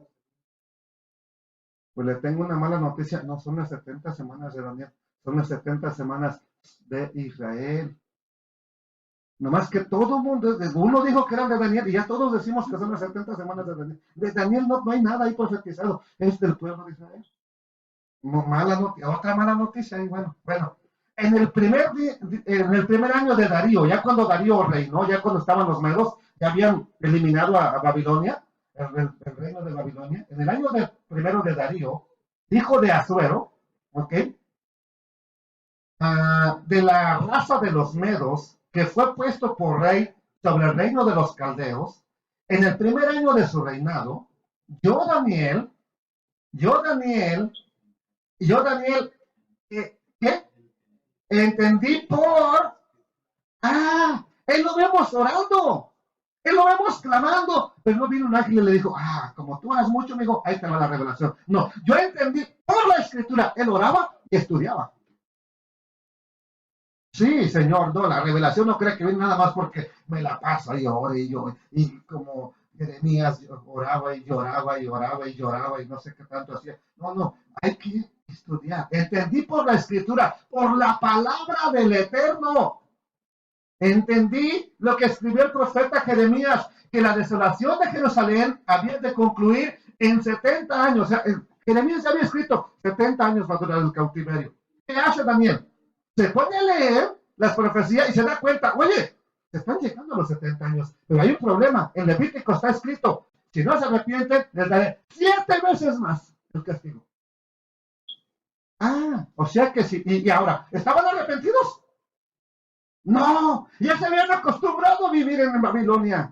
Pues le tengo una mala noticia, no son las 70 semanas de Daniel, son las 70 semanas de Israel. Nomás que todo el mundo, uno dijo que eran de Daniel y ya todos decimos que son las 70 semanas de Daniel. De Daniel no hay nada ahí profetizado, es del pueblo de Israel. Otra mala noticia, y bueno, en el primer año de Darío, ya cuando Darío reinó, ya cuando estaban los medos, ya habían eliminado a Babilonia, el reino de Babilonia, en el año primero de Darío, hijo de Asuero, ¿ok? De la raza de los medos, que fue puesto por rey sobre el reino de los caldeos, en el primer año de su reinado, yo Daniel, ¿qué? Entendí él lo vemos orando, él lo vemos clamando, pero no vino un ángel y le dijo, como tú oras mucho, amigo, ahí te va la revelación. No, yo entendí por la escritura, él oraba y estudiaba. Sí, Señor, no, la revelación no cree que viene nada más porque me la paso y oro y yo, y como Jeremías oraba y lloraba y oraba y lloraba y no sé qué tanto hacía. No, no, hay que estudiar. Entendí por la escritura, por la palabra del Eterno. Entendí lo que escribió el profeta Jeremías, que la desolación de Jerusalén había de concluir en 70 años. O sea, Jeremías ya había escrito 70 años va a durar el cautiverio. ¿Qué hace Daniel? Se pone a leer las profecías y se da cuenta, oye, se están llegando a los 70 años, pero hay un problema. En Levítico está escrito, si no se arrepienten, les daré 7 veces más el castigo. Ah, o sea que sí. Y ahora, ¿estaban arrepentidos? No, ya se habían acostumbrado a vivir en Babilonia.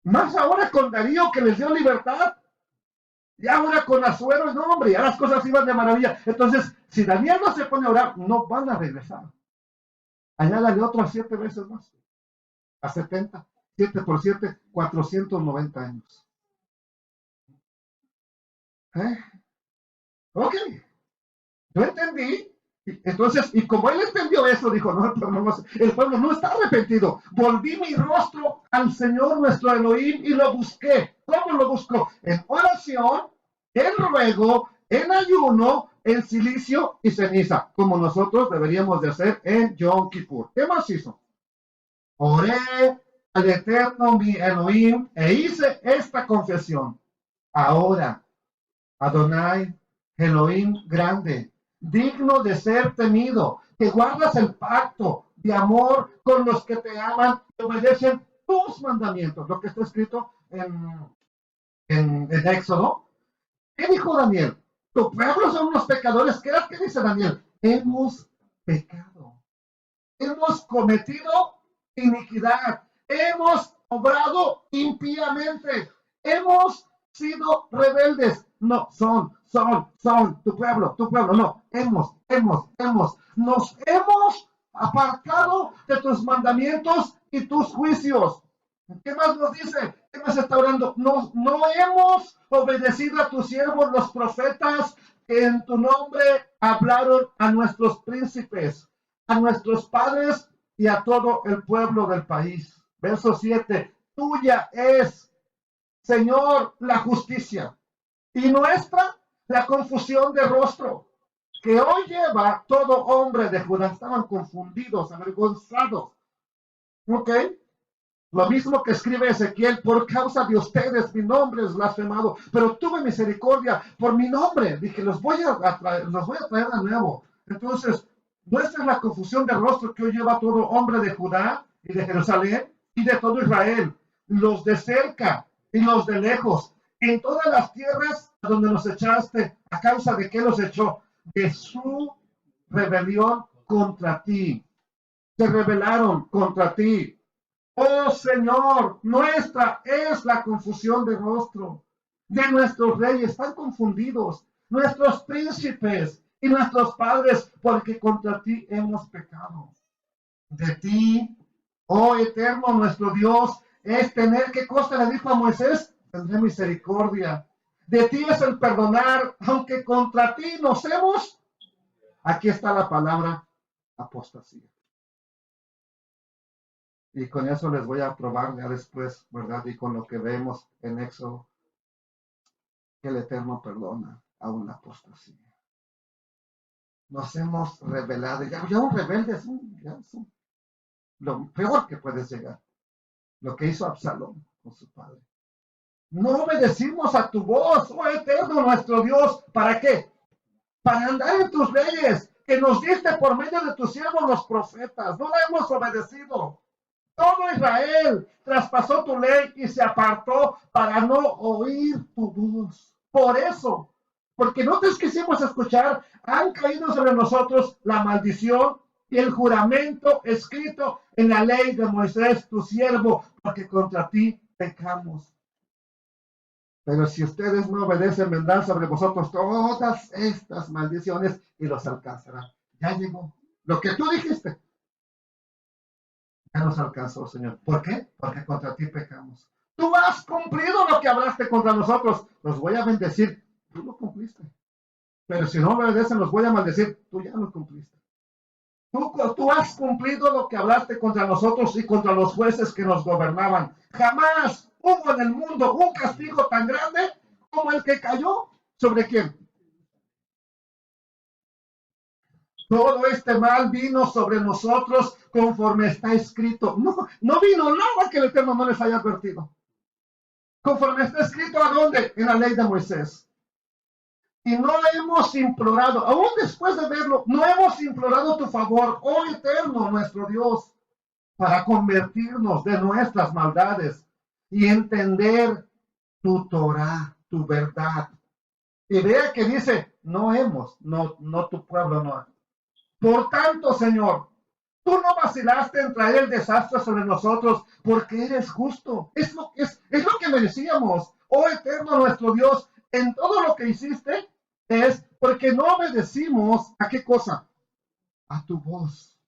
Más ahora con Darío que les dio libertad. Y ahora con Asuero, no, hombre, ya las cosas iban de maravilla. Entonces, si Daniel no se pone a orar, no van a regresar. Añádale otras 7 veces más. A 70. 7 por 7, 490 años. ¿Eh? Ok, yo entendí. Entonces, y como él entendió eso, dijo, no, el pueblo no está arrepentido. Volví mi rostro al Señor nuestro Elohim y lo busqué. ¿Cómo lo buscó? En oración, en ruego, en ayuno, en silicio y ceniza, como nosotros deberíamos de hacer en Yom Kippur. ¿Qué más hizo? Oré al Eterno mi Elohim e hice esta confesión. Ahora, Adonai, Elohim grande, digno de ser temido, que guardas el pacto de amor con los que te aman y obedecen tus mandamientos, lo que está escrito en Éxodo. ¿Qué dijo Daniel? Tu pueblo son unos pecadores. ¿Qué dice Daniel? Hemos pecado, hemos cometido iniquidad, hemos obrado impíamente, hemos sido rebeldes. No, son, tu pueblo, no, nos hemos apartado de tus mandamientos y tus juicios. ¿Qué más nos dice? ¿Qué más está orando? No hemos obedecido a tus siervos, los profetas, que en tu nombre hablaron a nuestros príncipes, a nuestros padres y a todo el pueblo del país. Verso 7. Tuya es, Señor, la justicia y nuestra la confusión de rostro que hoy lleva todo hombre de Judá. Estaban confundidos, avergonzados. ¿Ok? Lo mismo que escribe Ezequiel, por causa de ustedes mi nombre es blasfemado, pero tuve misericordia por mi nombre. Dije, los voy a traer de nuevo. Entonces, nuestra es la confusión de rostro que hoy lleva todo hombre de Judá y de Jerusalén y de todo Israel, los de cerca y los de lejos, en todas las tierras a donde nos echaste, a causa de que los echó, de su rebelión contra ti. Se rebelaron contra ti. Oh Señor, nuestra es la confusión de rostro de nuestros reyes, están confundidos, nuestros príncipes y nuestros padres, porque contra ti hemos pecado. De ti, oh Eterno, nuestro Dios, es tener, ¿qué cosa le dijo a Moisés? Tendré misericordia. De ti es el perdonar, aunque contra ti nos hemos. Aquí está la palabra apostasía. Y con eso les voy a probar ya después, ¿verdad? Y con lo que vemos en Éxodo, que el Eterno perdona aún la apostasía. Nos hemos rebelado. Ya un rebelde es lo peor que puedes llegar. Lo que hizo Absalón con su padre. No obedecimos a tu voz, oh Eterno nuestro Dios. ¿Para qué? Para andar en tus leyes, que nos diste por medio de tus siervos los profetas. No la hemos obedecido. Todo Israel traspasó tu ley y se apartó para no oír tu voz. Por eso, porque no te quisimos escuchar, han caído sobre nosotros la maldición y el juramento escrito en la ley de Moisés, tu siervo, porque contra ti pecamos. Pero si ustedes no obedecen, vendrán sobre vosotros todas estas maldiciones y los alcanzarán. Ya llegó. Lo que tú dijiste. Ya nos alcanzó, Señor. ¿Por qué? Porque contra ti pecamos. Tú has cumplido lo que hablaste contra nosotros. Los voy a bendecir. Tú lo cumpliste. Pero si no me obedecen, los voy a maldecir. Tú ya lo cumpliste. Tú has cumplido lo que hablaste contra nosotros y contra los jueces que nos gobernaban. Jamás hubo en el mundo un castigo tan grande como el que cayó. ¿Sobre quién? Todo este mal vino sobre nosotros conforme está escrito. No vino nada que el Eterno no les haya advertido. Conforme está escrito, ¿a dónde? En la ley de Moisés. Y no hemos implorado, aún después de verlo, no hemos implorado tu favor, oh Eterno, nuestro Dios, para convertirnos de nuestras maldades y entender tu Torah, tu verdad. Y vea que dice, no tu pueblo, no. Por tanto, Señor, tú no vacilaste en traer el desastre sobre nosotros porque eres justo. Es lo que merecíamos. Oh Eterno nuestro Dios, en todo lo que hiciste es porque no obedecimos a qué cosa? A tu voz.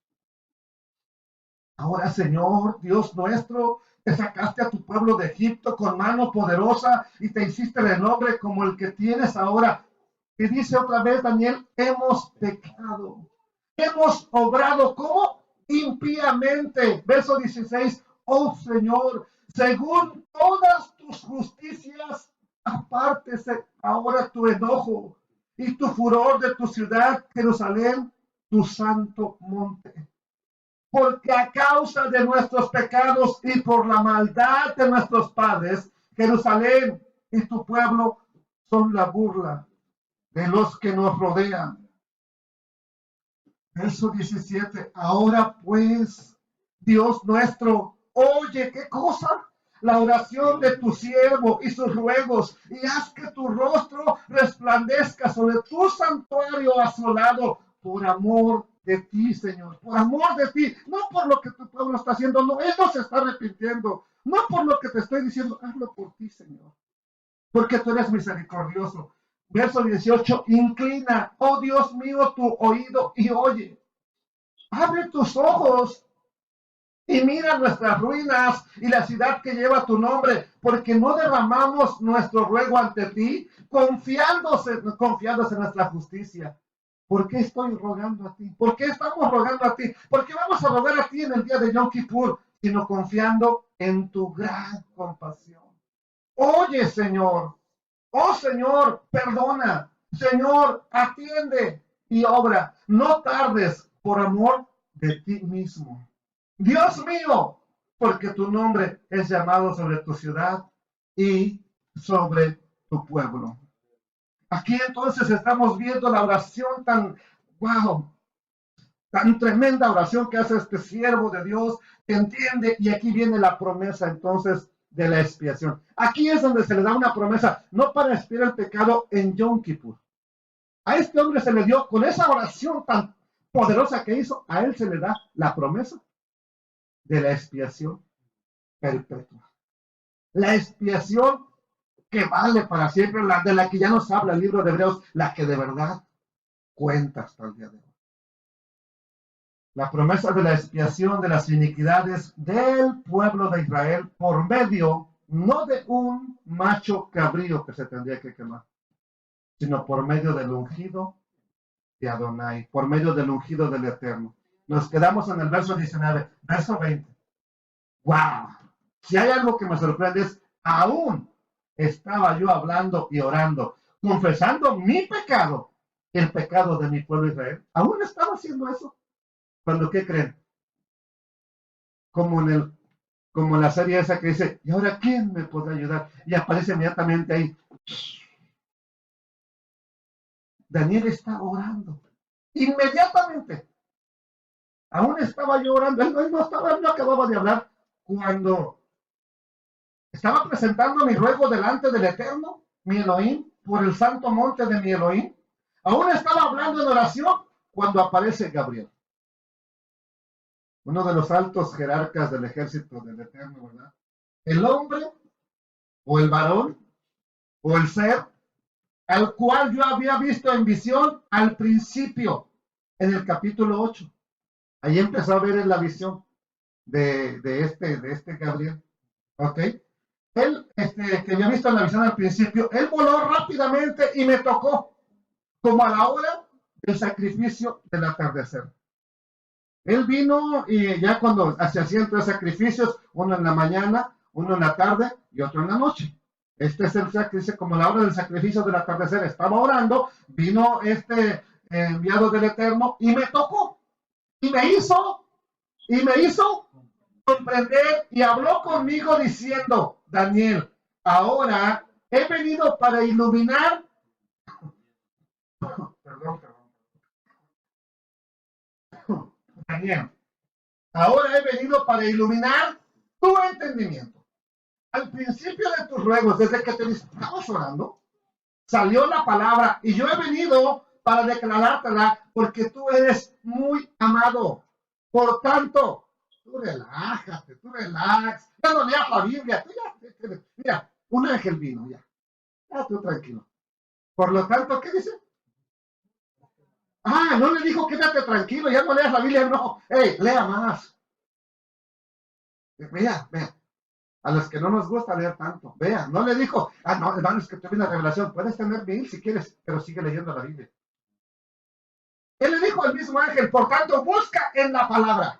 Ahora, Señor, Dios nuestro, te sacaste a tu pueblo de Egipto con mano poderosa y te hiciste de nombre como el que tienes ahora. Y dice otra vez Daniel, hemos pecado. Hemos obrado como impíamente. Verso 16. Oh Señor, según todas tus justicias, apártese ahora tu enojo y tu furor de tu ciudad, Jerusalén, tu santo monte. Porque a causa de nuestros pecados y por la maldad de nuestros padres, Jerusalén y tu pueblo son la burla de los que nos rodean. Verso 17. Ahora pues, Dios nuestro, oye, ¿qué cosa? La oración de tu siervo y sus ruegos, y haz que tu rostro resplandezca sobre tu santuario asolado, por amor de ti, Señor, por amor de ti, no por lo que tu pueblo está haciendo, no, él no se está arrepintiendo, no por lo que te estoy diciendo, hazlo por ti, Señor, porque tú eres misericordioso. Verso 18, inclina, oh Dios mío, tu oído y oye. Abre tus ojos y mira nuestras ruinas y la ciudad que lleva tu nombre, porque no derramamos nuestro ruego ante ti, confiándose en nuestra justicia. ¿Por qué estoy rogando a ti? ¿Por qué estamos rogando a ti? ¿Por qué vamos a rogar a ti en el día de Yom Kippur? Sino confiando en tu gran compasión. Oye, Señor. Oh, Señor, perdona. Señor, atiende y obra. No tardes por amor de ti mismo. Dios mío, porque tu nombre es llamado sobre tu ciudad y sobre tu pueblo. Aquí entonces estamos viendo la oración tan tremenda oración que hace este siervo de Dios, que entiende, y aquí viene la promesa entonces de la expiación. Aquí es donde se le da una promesa, no para expiar el pecado en Yom Kippur. A este hombre se le dio, con esa oración tan poderosa que hizo, a él se le da la promesa de la expiación perpetua. La expiación que vale para siempre, de la que ya nos habla el libro de Hebreos, la que de verdad cuenta hasta el día de hoy. La promesa de la expiación de las iniquidades del pueblo de Israel por medio no de un macho cabrío que se tendría que quemar, sino por medio del ungido de Adonai, por medio del ungido del Eterno. Nos quedamos en el verso 19, verso 20. ¡Wow! Si hay algo que me sorprende es, aún estaba yo hablando y orando, confesando mi pecado, el pecado de mi pueblo Israel. Aún estaba haciendo eso. Cuando, ¿qué creen? Como en la serie esa que dice, ¿y ahora quién me podrá ayudar? Y aparece inmediatamente ahí. Daniel está orando. Inmediatamente. Aún estaba yo orando. Él no acababa de hablar cuando estaba presentando mi ruego delante del Eterno, mi Elohim, por el santo monte de mi Elohim. Aún estaba hablando en oración cuando aparece Gabriel. Uno de los altos jerarcas del ejército del Eterno, ¿verdad? El hombre, o el varón, o el ser, al cual yo había visto en visión al principio, en el capítulo 8. Ahí empezó a ver en la visión de este Gabriel. ¿Ok? Él, que había visto en la visión al principio, él voló rápidamente y me tocó, como a la hora del sacrificio del atardecer. Él vino y ya cuando se hacían tres sacrificios, uno en la mañana, uno en la tarde y otro en la noche. Este es el sacrificio, como la hora del sacrificio del atardecer. Estaba orando, vino este enviado del Eterno y me tocó y me hizo comprender y habló conmigo diciendo, Daniel, ahora he venido para iluminar, perdón, Daniel, ahora he venido para iluminar tu entendimiento. Al principio de tus ruegos, desde que te estabas orando, salió la palabra y yo he venido para declarártela porque tú eres muy amado. Por tanto, tú relájate, tú relax. Ya no leas la Biblia. Tú ya, mira, un ángel vino ya. Ya tú tranquilo. Por lo tanto, ¿qué dice? Ah, no le dijo quédate tranquilo, ya no leas la Biblia, no. Hey, lea más. Vea, vea. A los que no nos gusta leer tanto. Vea, no le dijo, no, hermano, es que te viene la revelación. Puedes tener 1000 si quieres, pero sigue leyendo la Biblia. Él le dijo al mismo ángel, por tanto, busca en la palabra.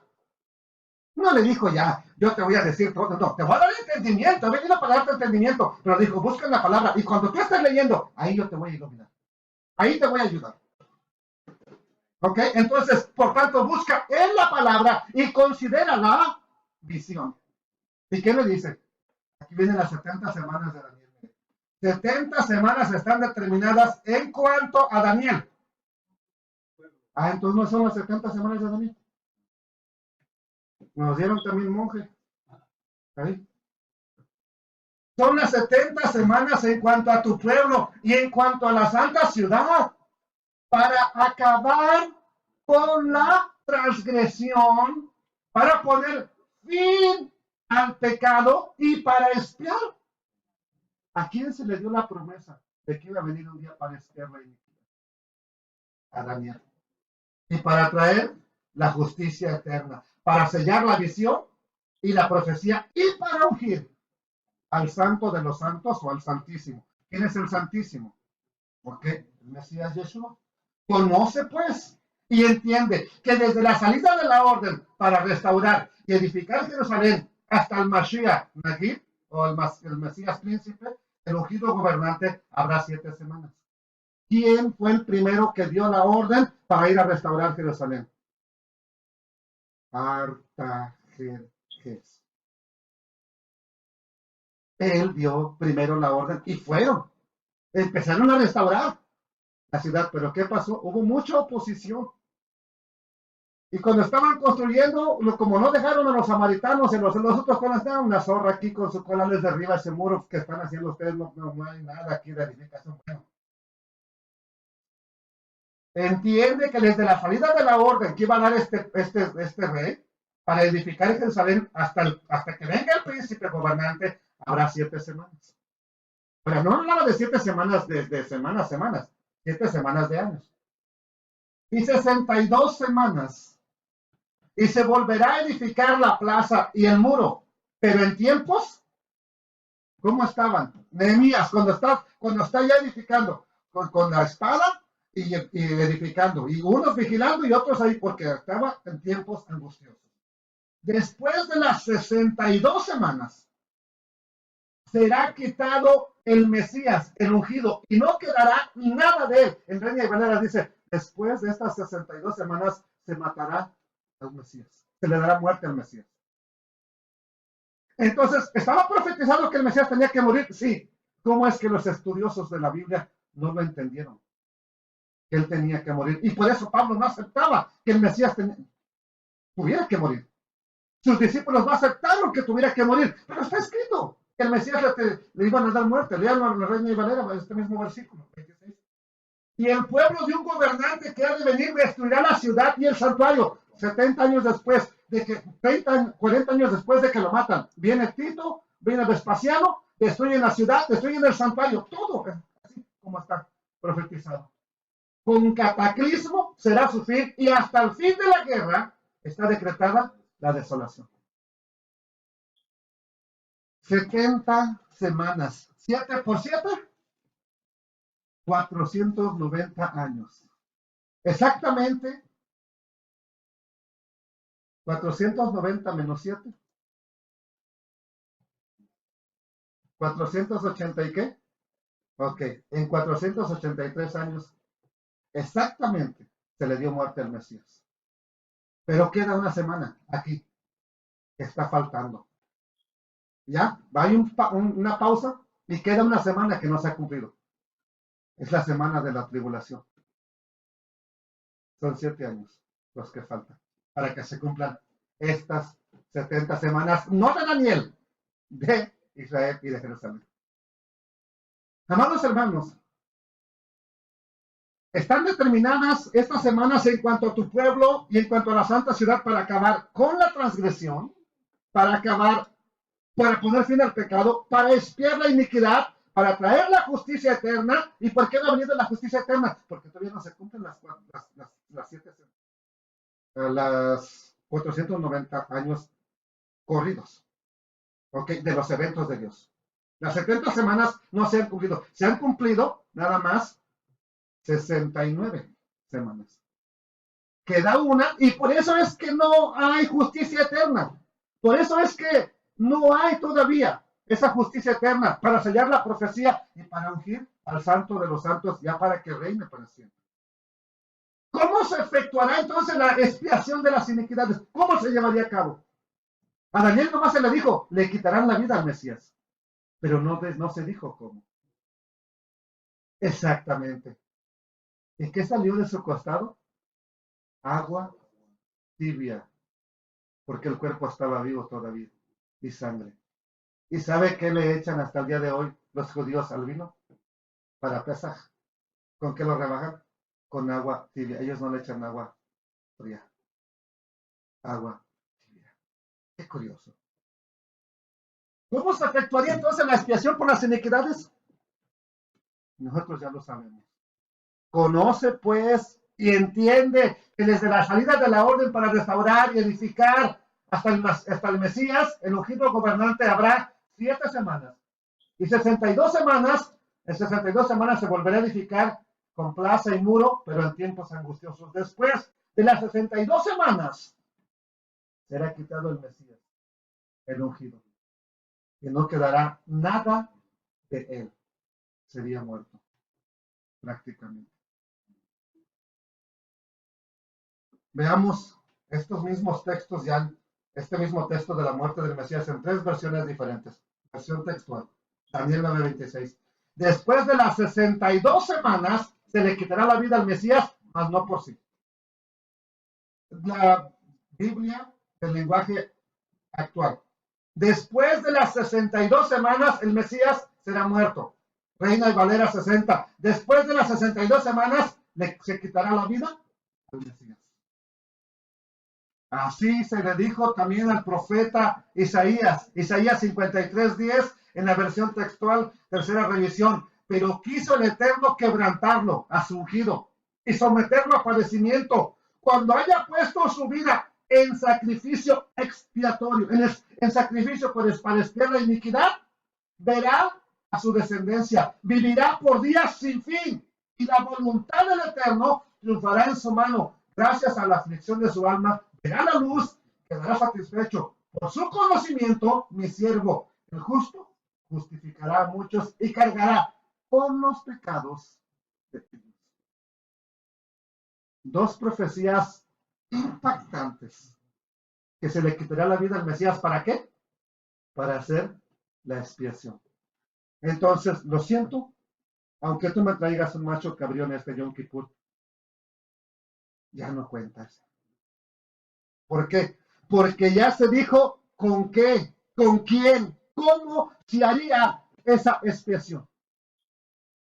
No le dijo ya, yo te voy a decir todo, no, te voy a dar entendimiento, he venido para darte entendimiento, pero dijo, busca en la palabra, y cuando tú estés leyendo, ahí yo te voy a iluminar, ahí te voy a ayudar. ¿Ok? Entonces, por tanto, busca en la palabra y considera la visión. ¿Y qué le dice? Aquí vienen las 70 semanas de Daniel. 70 semanas están determinadas en cuanto a Daniel. Ah, entonces no son las 70 semanas de Daniel. Nos dieron también monje. ¿Sí? Son las 70 semanas en cuanto a tu pueblo y en cuanto a la santa ciudad, para acabar con la transgresión, para poner fin al pecado y para espiar. ¿A quién se le dio la promesa de que iba a venir un día para espiar la iniquidad? A Daniel. Y para traer la justicia eterna, para sellar la visión y la profecía y para ungir al santo de los santos o al santísimo. ¿Quién es el santísimo? Porque el Mesías Yeshua conoce pues y entiende que desde la salida de la orden para restaurar y edificar Jerusalén hasta el Mashiach Nagib o el Mesías príncipe, el ungido gobernante, habrá 7 semanas. ¿Quién fue el primero que dio la orden para ir a restaurar Jerusalén? Artajerjes. Él dio primero la orden y fueron. Empezaron a restaurar la ciudad, pero ¿qué pasó? Hubo mucha oposición. Y cuando estaban construyendo, como no dejaron a los samaritanos, en los otros colas, estaban una zorra aquí con su cola les derriba ese muro que están haciendo ustedes, no hay nada aquí de edificación. Bueno, entiende que desde la salida de la orden que iba a dar este rey para edificar Jerusalén hasta que venga el príncipe gobernante, habrá 7 semanas. Pero no hablaba de 7 semanas de semanas a semanas, 7 semanas de años. Y 62 semanas. Y se volverá a edificar la plaza y el muro. Pero en tiempos, ¿cómo estaban? Nehemías, cuando está ya edificando, con la espada y edificando. Y unos vigilando y otros ahí, porque estaba en tiempos angustiosos. Después de las 62 semanas, será quitado el Mesías, el ungido, y no quedará nada de él. En Reina y Valera dice, después de estas 62 semanas se matará al Mesías, se le dará muerte al Mesías. Entonces, ¿estaba profetizado que el Mesías tenía que morir? Sí. ¿Cómo es que los estudiosos de la Biblia no lo entendieron? Que él tenía que morir. Y por eso Pablo no aceptaba que el Mesías tuviera que morir. Sus discípulos no aceptaron que tuviera que morir, pero está escrito que el Mesías le iban a dar muerte. Lean la Reina y Valera, este mismo versículo, 26. Y el pueblo de un gobernante que ha de venir destruirá la ciudad y el santuario. 70 años después de que, 40 años después de que lo matan, viene Tito, viene Vespasiano, destruyen la ciudad, destruyen el santuario, todo así como está profetizado. Con cataclismo será su fin y hasta el fin de la guerra está decretada la desolación. 70 semanas, 7 por 7, 490 años. Exactamente 490 menos 7. 480 y qué? Ok, en 483 años exactamente se le dio muerte al Mesías. Pero queda una semana aquí. Está faltando. ¿Ya? Hay una pausa y queda una semana que no se ha cumplido. Es la semana de la tribulación. Son 7 años los que faltan para que se cumplan estas 70 semanas, no de Daniel, de Israel y de Jerusalén. Amados hermanos, están determinadas estas semanas en cuanto a tu pueblo y en cuanto a la santa ciudad para acabar con la transgresión, para acabar, para poner fin al pecado, para expiar la iniquidad, para traer la justicia eterna. ¿Y por qué no ha venido la justicia eterna? Porque todavía no se cumplen las 490 años corridos, ¿ok? De los eventos de Dios. Las 70 semanas no se han cumplido. Se han cumplido nada más 69 semanas. Queda una, y por eso es que no hay justicia eterna. Por eso es que no hay todavía esa justicia eterna para sellar la profecía y para ungir al santo de los santos, ya para que reine para siempre. ¿Cómo se efectuará entonces la expiación de las iniquidades? ¿Cómo se llevaría a cabo? A Daniel nomás se le dijo, le quitarán la vida al Mesías, pero no se dijo cómo. Exactamente. ¿Y qué salió de su costado? Agua tibia, porque el cuerpo estaba vivo todavía, y sangre. ¿Y sabe qué le echan hasta el día de hoy los judíos al vino? Para Pesaj. ¿Con qué lo rebajan? Con agua tibia. Ellos no le echan agua fría. Agua tibia. Qué curioso. ¿Cómo se efectuaría entonces la expiación por las iniquidades? Nosotros ya lo sabemos. Conoce pues y entiende que desde la salida de la orden para restaurar y edificar hasta el Mesías, el ungido gobernante, habrá 7 semanas. Y 62 semanas, en 62 semanas se volverá a edificar con plaza y muro, pero en tiempos angustiosos. Después de las 62 semanas, será quitado el Mesías, el ungido. Y no quedará nada de él. Sería muerto, prácticamente. Veamos estos mismos textos ya, este mismo texto de la muerte del Mesías en 3 versiones diferentes. Versión textual, Daniel 9:26. Después de las 62 semanas, se le quitará la vida al Mesías, mas no por sí. La Biblia, el lenguaje actual. Después de las 62 semanas, el Mesías será muerto. Reina y Valera 60. Después de las 62 semanas, se quitará la vida al Mesías. Así se le dijo también al profeta Isaías, Isaías 53:10 en la versión textual, tercera revisión. Pero quiso el Eterno quebrantarlo a su ungido y someterlo a padecimiento cuando haya puesto su vida en sacrificio expiatorio, en sacrificio para expiar la iniquidad, verá a su descendencia, vivirá por días sin fin y la voluntad del Eterno triunfará en su mano. Gracias a la aflicción de su alma, verá la luz, quedará satisfecho. Por su conocimiento, mi siervo, el justo, justificará a muchos y cargará con los pecados de ellos. 2 profecías impactantes. Que se le quitará la vida al Mesías, ¿para qué? Para hacer la expiación. Entonces, lo siento, aunque tú me traigas un macho cabrión este Yom Kippur, ya no cuentas. ¿Por qué? Porque ya se dijo con qué, con quién, cómo se haría esa expiación.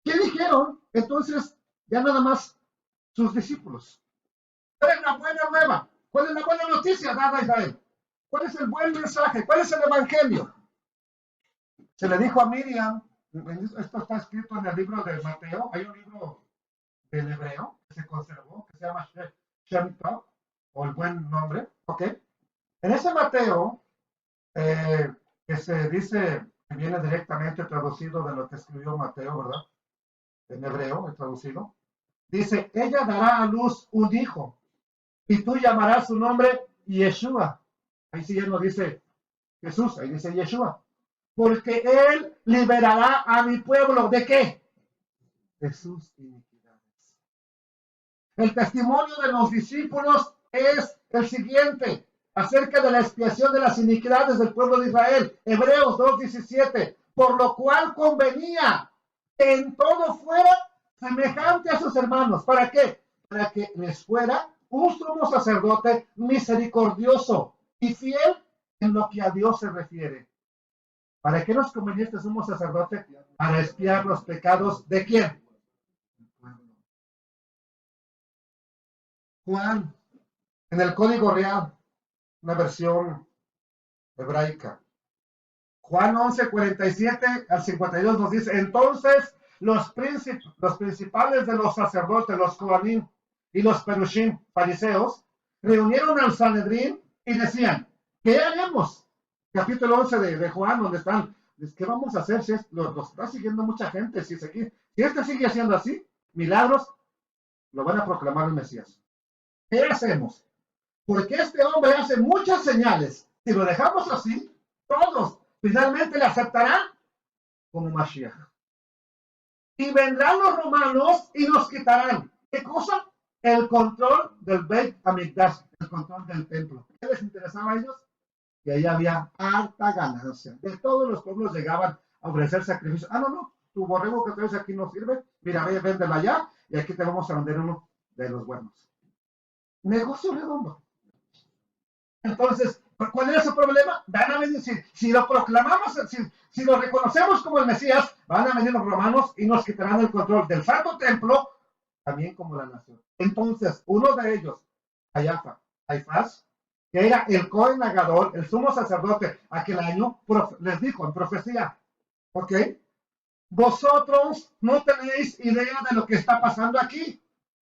¿Qué dijeron? Entonces, ya nada más sus discípulos. ¿Cuál es la buena nueva? ¿Cuál es la buena noticia dada a Israel? ¿Cuál es el buen mensaje? ¿Cuál es el evangelio? Se le dijo a Miriam, esto está escrito en el libro de Mateo, hay un libro del hebreo que se conservó, que se llama Shem Tov, o el buen nombre, ¿ok? En ese Mateo, que se dice, que viene directamente traducido de lo que escribió Mateo, ¿verdad? En hebreo, traducido. Dice, ella dará a luz un hijo, y tú llamarás su nombre Yeshua. Ahí sí ya no dice Jesús, ahí dice Yeshua. Porque Él liberará a mi pueblo. ¿De qué? De sus iniquidades. El testimonio de los discípulos es el siguiente, acerca de la expiación de las iniquidades del pueblo de Israel. Hebreos 2:17. Por lo cual convenía que en todo fuera semejante a sus hermanos. ¿Para qué? Para que les fuera un sumo sacerdote misericordioso y fiel en lo que a Dios se refiere. ¿Para qué nos convenía este sumo sacerdote? Para expiar los pecados ¿de quién? Juan, en el Código Real, una versión hebraica. Juan 11:47 al 52 nos dice, entonces los principales de los sacerdotes, los Kohanim y los Perushim, fariseos, reunieron al Sanedrín y decían, ¿qué haremos? Capítulo 11 de Juan, donde están, ¿qué vamos a hacer si lo está siguiendo mucha gente? Si este sigue haciendo así, milagros, lo van a proclamar el Mesías. ¿Qué hacemos? Porque este hombre hace muchas señales. Si lo dejamos así, todos finalmente le aceptarán como Mashiach. Y vendrán los romanos y nos quitarán. ¿Qué cosa? El control del Beit Hamikdash, el control del templo. ¿Qué les interesaba a ellos? Que ahí había harta ganancia. De todos los pueblos llegaban a ofrecer sacrificios. No, tu borrego que traes aquí no sirve. Mira, véndelo allá y aquí te vamos a vender uno de los buenos. Negocio redondo. Entonces, ¿cuál era su problema? Van a venir, si lo proclamamos, si lo reconocemos como el Mesías, van a venir los romanos y nos quitarán el control del Santo Templo, también como la nación. Entonces, uno de ellos, Caifás, que era el Cohen Agadol, el sumo sacerdote aquel año, les dijo en profecía, ¿ok? Vosotros no tenéis idea de lo que está pasando aquí,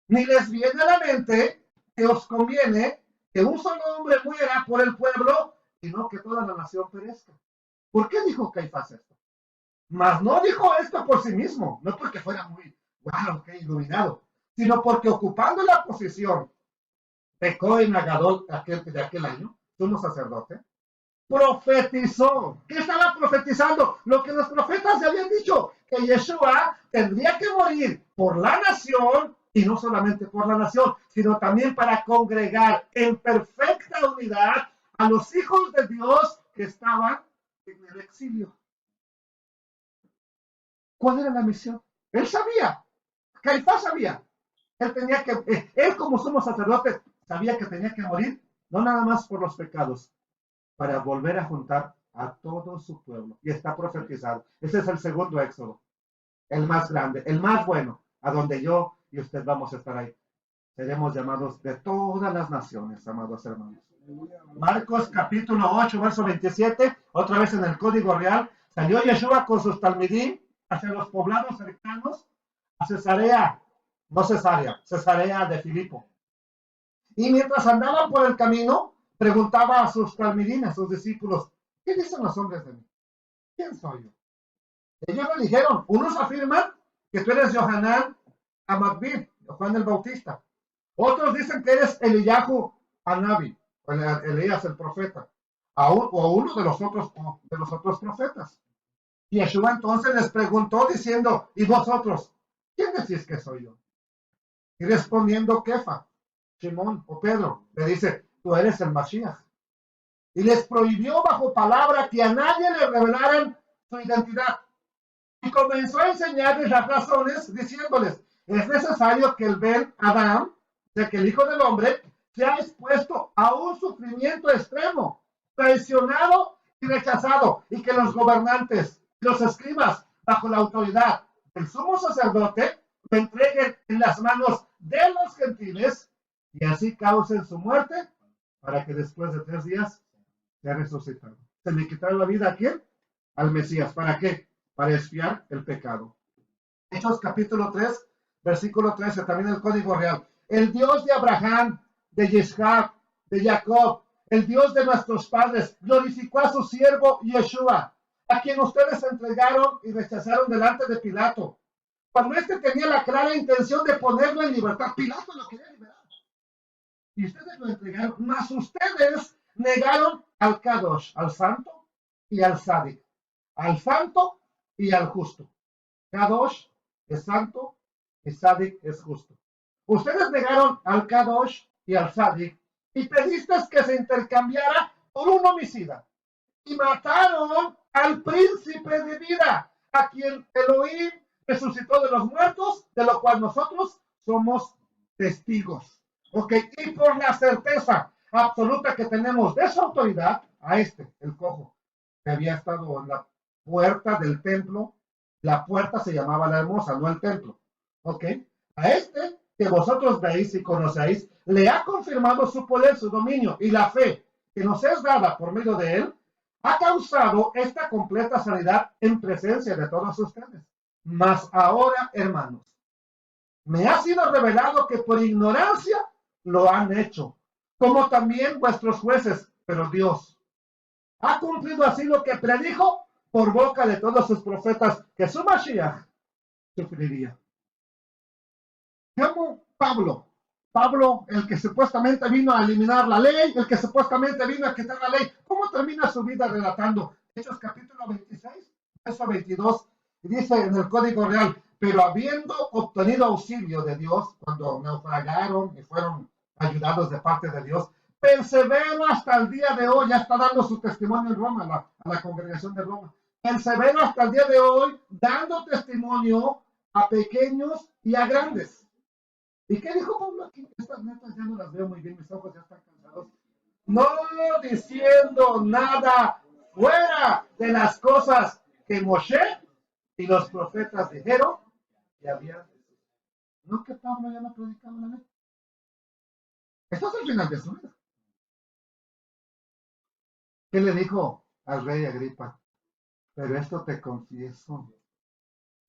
ni les viene a la mente que os conviene que un solo hombre muera por el pueblo y no que toda la nación perezca. ¿Por qué dijo Caifás esto? Mas no dijo esto por sí mismo, no porque fuera muy, iluminado, sino porque ocupando la posición de Cohen Agadol de aquel año, sumo sacerdote, profetizó. ¿Qué estaba profetizando? Lo que los profetas se habían dicho, que Yeshua tendría que morir por la nación, y no solamente por la nación, sino también para congregar en perfecta unidad a los hijos de Dios que estaban en el exilio. ¿Cuál era la misión? Él sabía, Caifás sabía, él como sumo sacerdote sabía que tenía que morir, no nada más por los pecados, para volver a juntar a todo su pueblo. Y está profetizado. Ese es el segundo éxodo, el más grande, el más bueno, a donde yo y usted vamos a estar ahí. Seremos llamados de todas las naciones, amados hermanos. Marcos capítulo 8, verso 27, otra vez en el Código Real, salió Yeshua con sus talmidim hacia los poblados cercanos a Cesarea de Filipo. Y mientras andaban por el camino, preguntaba a sus talmidim, a sus discípulos, ¿qué dicen los hombres de mí? ¿Quién soy yo? Ellos le dijeron, unos afirman que tú eres Yohanan Amakbir, Juan el Bautista. Otros dicen que eres Eliyahu Anabi, o Elías el profeta, o uno de los otros profetas. Y Yeshua entonces les preguntó diciendo, ¿y vosotros? ¿Quién decís que soy yo? Y respondiendo Kefa, Simón o Pedro, le dice, tú eres el Mashiach. Y les prohibió bajo palabra que a nadie le revelaran su identidad. Y comenzó a enseñarles las razones, diciéndoles, es necesario que el Ben Adam, de que el Hijo del Hombre, sea expuesto a un sufrimiento extremo, traicionado y rechazado, y que los gobernantes, los escribas, bajo la autoridad del sumo sacerdote, lo entreguen en las manos de los gentiles, y así causen su muerte, para que después de 3 días sea resucitado. ¿Se le quitará la vida a quién? Al Mesías. ¿Para qué? Para expiar el pecado. Hechos capítulo 3, versículo 13, también el Código Real. El Dios de Abraham, de Isaac, de Jacob, el Dios de nuestros padres, glorificó a su siervo Yeshua, a quien ustedes entregaron y rechazaron delante de Pilato. Cuando éste tenía la clara intención de ponerlo en libertad, Pilato lo quería liberar. y ustedes lo entregaron, mas ustedes negaron al Kadosh, al santo y al Sadik, al santo y al justo. Kadosh es santo y Sadik es justo. Ustedes negaron al Kadosh y al Sadik y pediste que se intercambiara por un homicida. Y mataron al príncipe de vida, a quien Elohim resucitó de los muertos, de lo cual nosotros somos testigos. Ok, y por la certeza absoluta que tenemos de su autoridad, a el cojo, que había estado en la puerta del templo, la puerta se llamaba la hermosa, no el templo. Ok, a que vosotros veis y conocéis, le ha confirmado su poder, su dominio y la fe que nos es dada por medio de él, ha causado esta completa sanidad en presencia de todos ustedes. Mas ahora, hermanos, me ha sido revelado que por ignorancia lo han hecho, como también vuestros jueces, pero Dios ha cumplido así lo que predijo por boca de todos sus profetas, que su Mashiach sufriría. Llamo Pablo, el que supuestamente vino a eliminar la ley, el que supuestamente vino a quitar la ley. ¿Cómo termina su vida relatando? Hechos capítulo 26, verso 22, y dice en el Código Real, pero habiendo obtenido auxilio de Dios, cuando naufragaron y fueron ayudados de parte de Dios, persevera hasta el día de hoy, ya está dando su testimonio en Roma, a la congregación de Roma, persevera hasta el día de hoy, dando testimonio a pequeños y a grandes. ¿Y qué dijo Pablo aquí? Estas netas ya no las veo muy bien, mis ojos ya están cansados. No diciendo nada fuera de las cosas que Moshe y los profetas dijeron que había. No que Pablo ya no predicaba la ley. Esto es el final de su vida. ¿Qué le dijo al rey Agripa? Pero esto te confieso,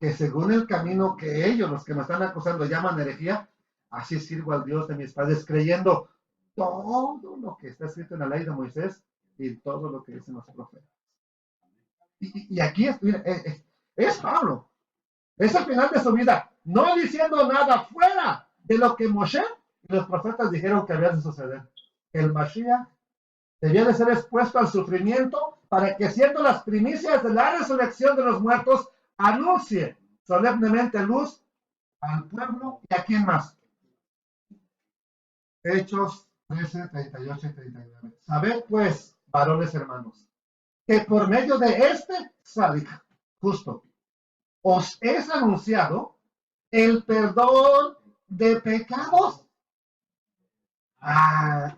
que según el camino que ellos, los que me están acusando, llaman herejía, así sirvo al Dios de mis padres, creyendo todo lo que está escrito en la ley de Moisés y todo lo que dicen los profetas. Y aquí es Pablo, es el final de su vida, no diciendo nada fuera de lo que Moshe y los profetas dijeron que había de suceder. El Mashiach debía de ser expuesto al sufrimiento para que, siendo las primicias de la resurrección de los muertos, anuncie solemnemente luz al pueblo y a quién más. Hechos 13, 38 y 39. Sabed pues, varones hermanos, que por medio de Sadik, justo, os es anunciado el perdón de pecados.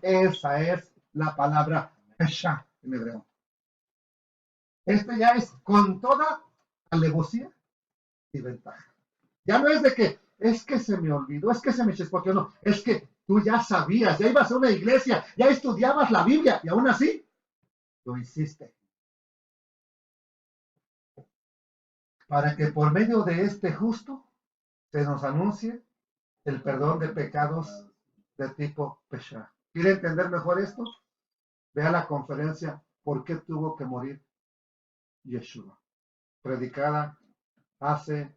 Esa es la palabra pesha en hebreo. Ya es con toda alevosía y ventaja. Ya no es de que, es que se me olvidó, es que se me chispoteó, no, es que tú ya sabías, ya ibas a una iglesia, ya estudiabas la Biblia y aún así lo hiciste. Para que por medio de justo se nos anuncie el perdón de pecados de tipo pesha. ¿Quiere entender mejor esto? Vea la conferencia ¿Por qué tuvo que morir Yeshua? Predicada hace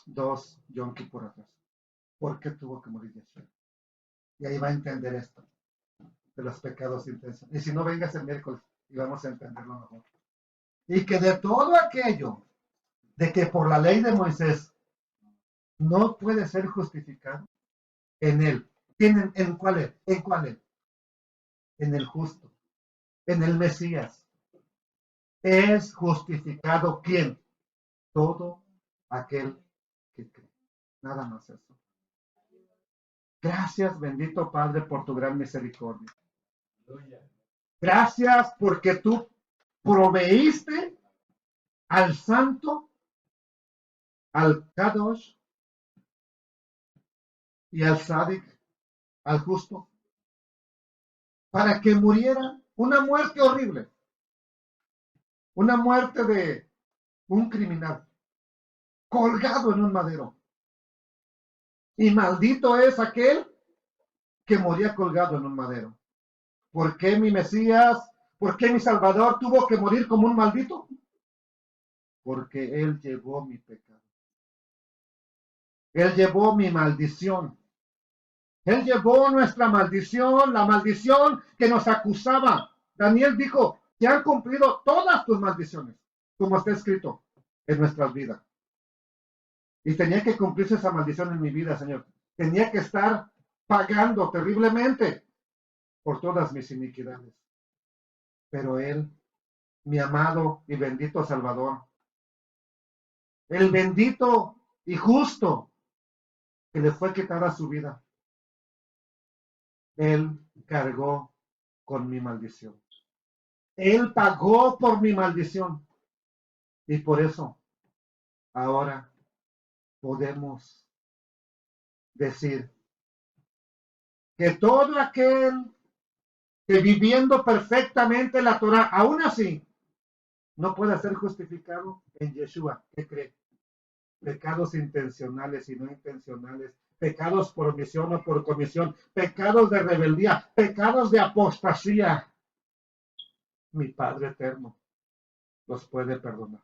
2 Yom Kippur atrás. ¿Por qué tuvo que morir Yeshua? Y ahí va a entender esto de los pecados intensos. Y si no, vengas el miércoles y vamos a entenderlo mejor. Y que de todo aquello, de que por la ley de Moisés no puede ser justificado, en él. ¿En cuál? ¿En cuál? En el justo, en el Mesías. Es justificado ¿quién? Todo aquel que cree. Nada más eso. Gracias, bendito Padre, por tu gran misericordia. Gracias porque tú proveíste al santo, al Kadosh y al Sadik, al justo, para que muriera una muerte horrible, una muerte de un criminal, colgado en un madero. Y maldito es aquel que moría colgado en un madero. ¿Por qué mi Mesías, por qué mi Salvador tuvo que morir como un maldito? Porque Él llevó mi pecado. Él llevó mi maldición. Él llevó nuestra maldición, la maldición que nos acusaba. Daniel dijo, se han cumplido todas tus maldiciones, como está escrito en nuestras vidas. Y tenía que cumplirse esa maldición en mi vida, Señor. Tenía que estar pagando terriblemente por todas mis iniquidades. Pero Él, mi amado y bendito Salvador, el bendito y justo que le fue quitada su vida, Él cargó con mi maldición. Él pagó por mi maldición. Y por eso ahora podemos decir que todo aquel que viviendo perfectamente la Torah, aún así, no puede ser justificado en Yeshua. ¿Qué cree? Pecados intencionales y no intencionales, pecados por omisión o por comisión, pecados de rebeldía, pecados de apostasía. Mi Padre eterno los puede perdonar.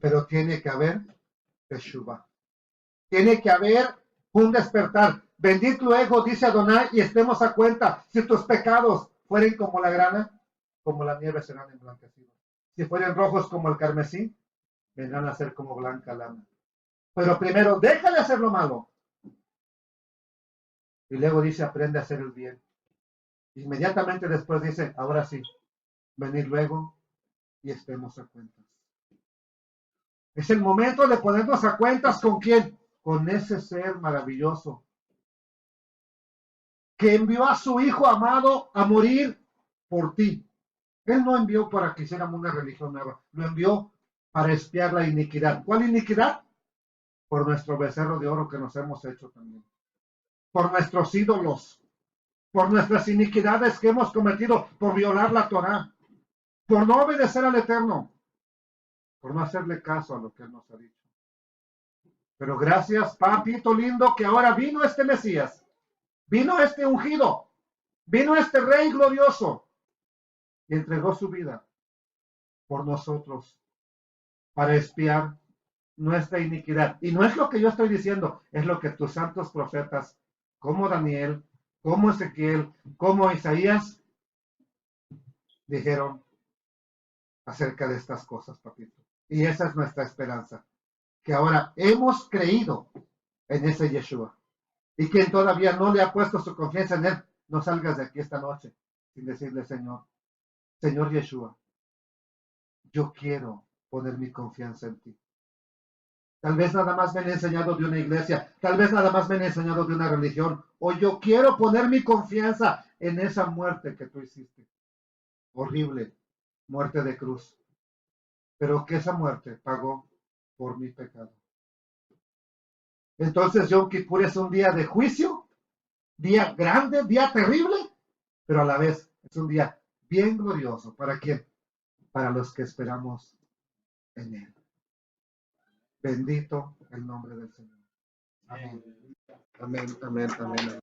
Pero tiene que haber Yeshua. Tiene que haber un despertar. Bendito luego, dice Adonai, y estemos a cuenta. Si tus pecados fueren como la grana, como la nieve serán emblanquecidos. Si fueren rojos como el carmesí, vendrán a ser como blanca lana. Pero primero, deja de hacer lo malo. Y luego dice, aprende a hacer el bien. Inmediatamente después dice, ahora sí, venir luego y estemos a cuentas. Es el momento de ponernos a cuentas con quién, con ese ser maravilloso que envió a su Hijo amado a morir por ti. Él no envió para que hiciéramos una religión nueva, lo envió para expiar la iniquidad. ¿Cuál iniquidad? Por nuestro becerro de oro que nos hemos hecho también, por nuestros ídolos, por nuestras iniquidades que hemos cometido, por violar la Torah, por no obedecer al Eterno, por no hacerle caso a lo que Él nos ha dicho. Pero gracias, papito lindo, que ahora vino este Mesías, vino este ungido, vino este Rey glorioso y entregó su vida por nosotros para expiar nuestra iniquidad. Y no es lo que yo estoy diciendo, es lo que tus santos profetas, como Daniel, como Ezequiel, como Isaías, dijeron acerca de estas cosas, papito. Y esa es nuestra esperanza, que ahora hemos creído en ese Yeshua. Y quien todavía no le ha puesto su confianza en él, no salgas de aquí esta noche sin decirle, Señor Yeshua, yo quiero poner mi confianza en ti. Tal vez nada más me han enseñado de una iglesia, tal vez nada más me han enseñado de una religión, o yo quiero poner mi confianza en esa muerte que tú hiciste. Horrible, muerte de cruz. Pero que esa muerte pagó por mi pecado. Entonces Yom Kippur es un día de juicio, día grande, día terrible, pero a la vez es un día bien glorioso. ¿Para quién? Para los que esperamos en Él. Bendito el nombre del Señor. Amén. Amén, amén, amén.